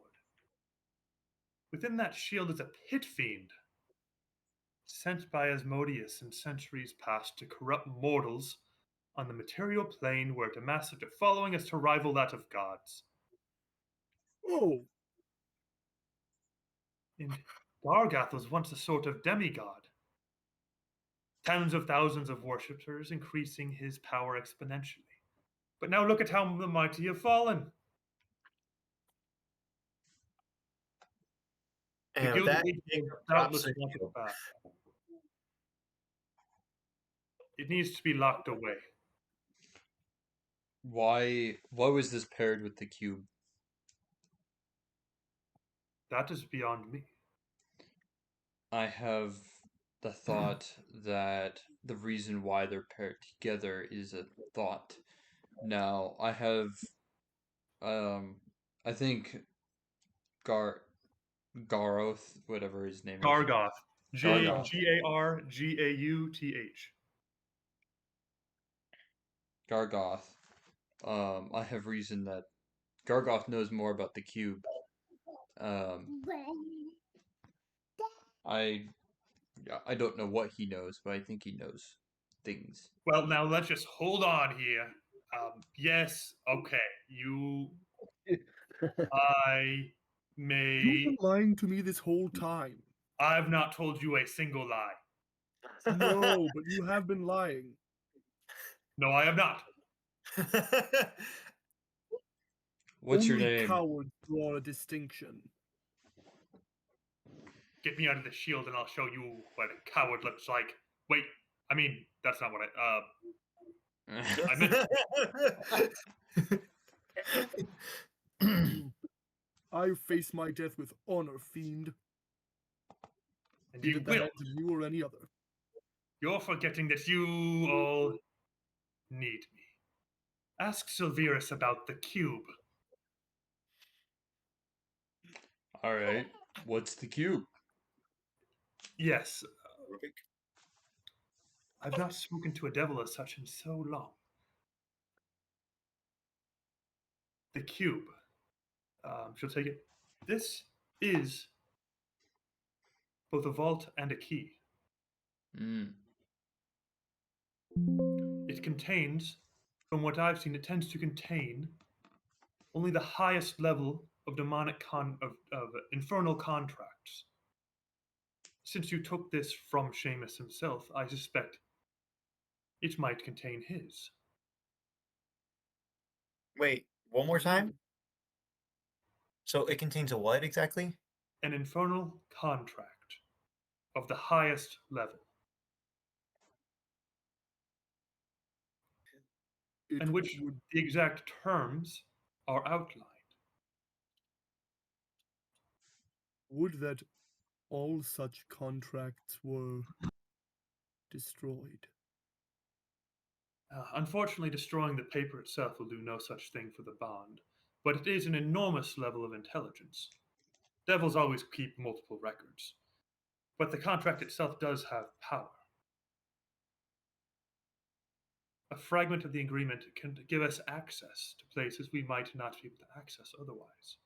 A: Within that shield is a pit fiend, sent by Asmodeus in centuries past to corrupt mortals on the material plane where it amassed such a following as to rival that of gods.
G: Oh,
A: And Gargath was once a sort of demigod. Tens of thousands of worshippers, increasing his power exponentially. But now look at how the mighty have fallen. The
E: And with
A: Gilded
E: that,
A: Age will
E: Jacob
A: doubtless
E: drops
A: want
E: it.
A: it back. It needs to be locked away.
C: Why was this paired with the cube?
A: That is beyond me.
C: I have the thought that the reason why they're paired together is a thought. Now, I have I think Garoth, whatever his name is.
A: Gargoth.
C: Gargoth.
A: Gargauth.
C: Gargoth. I have reason that Gargoth knows more about the cube. I don't know what he knows, but I think he knows things.
A: Well, now let's just hold on here. Yes, okay. I
G: you've
A: may.
G: been lying to me this whole time.
A: I've not told you a single lie.
G: No, but you have been lying.
A: No, I have not.
C: What's your
G: Only
C: name?
G: cowards draw a distinction.
A: Get me out of the shield and I'll show you what a coward looks like. Wait, I mean, that's not what I meant.
G: I face my death with honor, fiend.
A: And
G: Be
A: you
G: it the
A: will.
G: hands of you or any other.
A: You're forgetting that you all need me. Ask Silverus about the cube.
C: All right. What's the cube?
A: Yes, I've not spoken to a devil as such in so long. The cube. She'll take it. This is both a vault and a key.
C: Mm.
A: It contains, from what I've seen, it tends to contain only the highest level of of infernal contracts. Since you took this from Seamus himself, I suspect it might contain his.
E: Wait, one more time? So it contains a what exactly?
A: An infernal contract of the highest level,
G: It
A: in which
G: would
A: the exact terms are outlined.
G: would that all such contracts were destroyed.
A: Unfortunately, destroying the paper itself will do no such thing for the bond, but it is an enormous level of intelligence. Devils always keep multiple records, but the contract itself does have power. A fragment of the agreement can give us access to places we might not be able to access otherwise.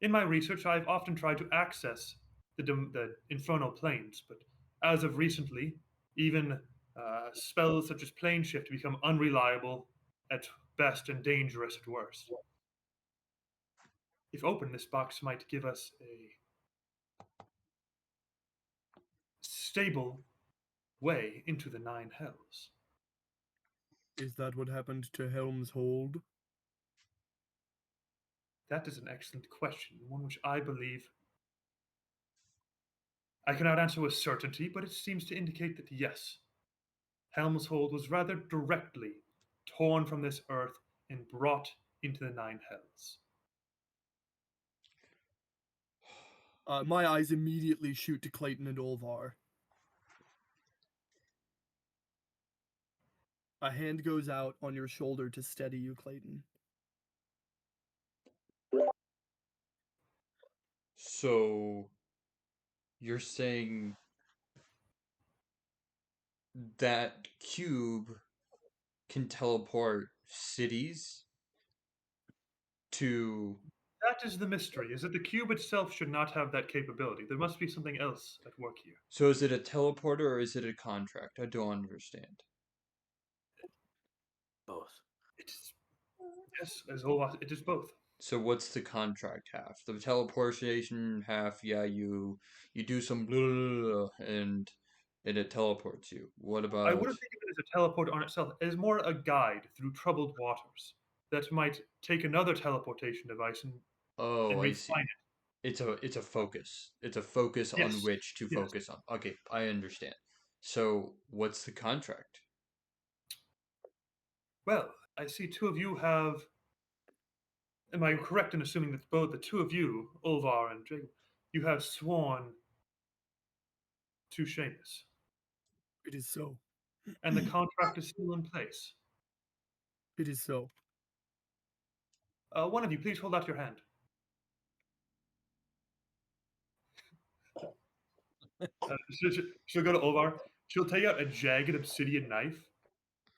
A: In my research, I've often tried to access the infernal planes, but as of recently, even spells such as plane shift become unreliable at best and dangerous at worst. If open, this box might give us a stable way into the Nine Hells.
G: Is that what happened to Helm's Hold?
A: That is an excellent question, one which I believe I cannot answer with certainty, but it seems to indicate that yes, Helm's Hold was rather directly torn from this earth and brought into the Nine Hells.
G: My eyes immediately shoot to Clayton and Olvar. A hand goes out on your shoulder to steady you, Clayton.
C: So you're saying that cube can teleport cities to.
A: That is the mystery, is that the cube itself should not have that capability. There must be something else at work here.
C: So is it a teleporter or is it a contract? I don't understand.
D: Both.
A: It is, yes, as Olaf, it is both.
C: So what's the contract half? The teleportation half, yeah, you do some blah, blah, blah, and it teleports you. What
A: I
C: about?
A: wouldn't think of it as a teleport on itself. It is more a guide through troubled waters that might take another teleportation device
C: Oh,
A: and
C: I see.
A: refine it.
C: It's a focus. It's a focus on
A: Yes,
C: which to
A: yes.
C: focus on. Okay, I understand. So what's the contract?
A: Well, I see two of you have. Am I correct in assuming that both the two of you, Ulvar and Jacob, you have sworn to Seamus,
G: It is so.
A: and the contract is still in place?
G: It is so.
A: One of you, please hold out your hand. She'll go to Ulvar. She'll take out a jagged obsidian knife,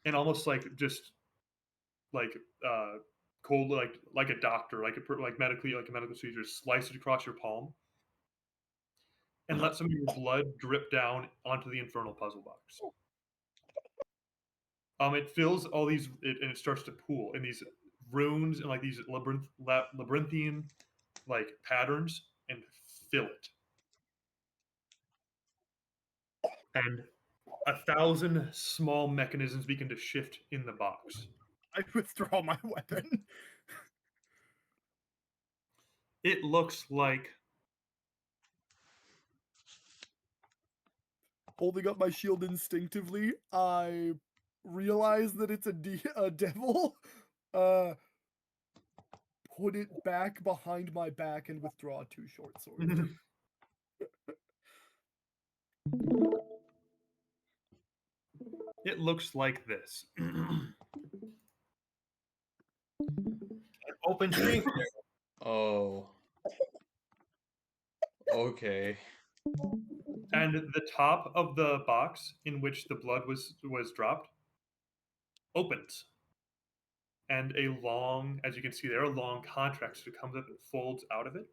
A: and almost like just like cold, like a doctor, like medically, like a medical procedure, slice it across your palm, and let some of your blood drip down onto the infernal puzzle box. It fills all these, and it starts to pool in these runes and like these labyrinthian like patterns, and fill it. And 1,000 small mechanisms begin to shift in the box.
G: I withdraw my weapon.
A: It looks like
G: Holding up my shield instinctively, I realize that it's a devil. Put it back behind my back and withdraw two short swords.
A: It looks like this.
E: An open stream.
C: Oh. Okay.
A: And the top of the box in which the blood was dropped opens. And a long, as you can see there, a long contract comes up and folds out of it.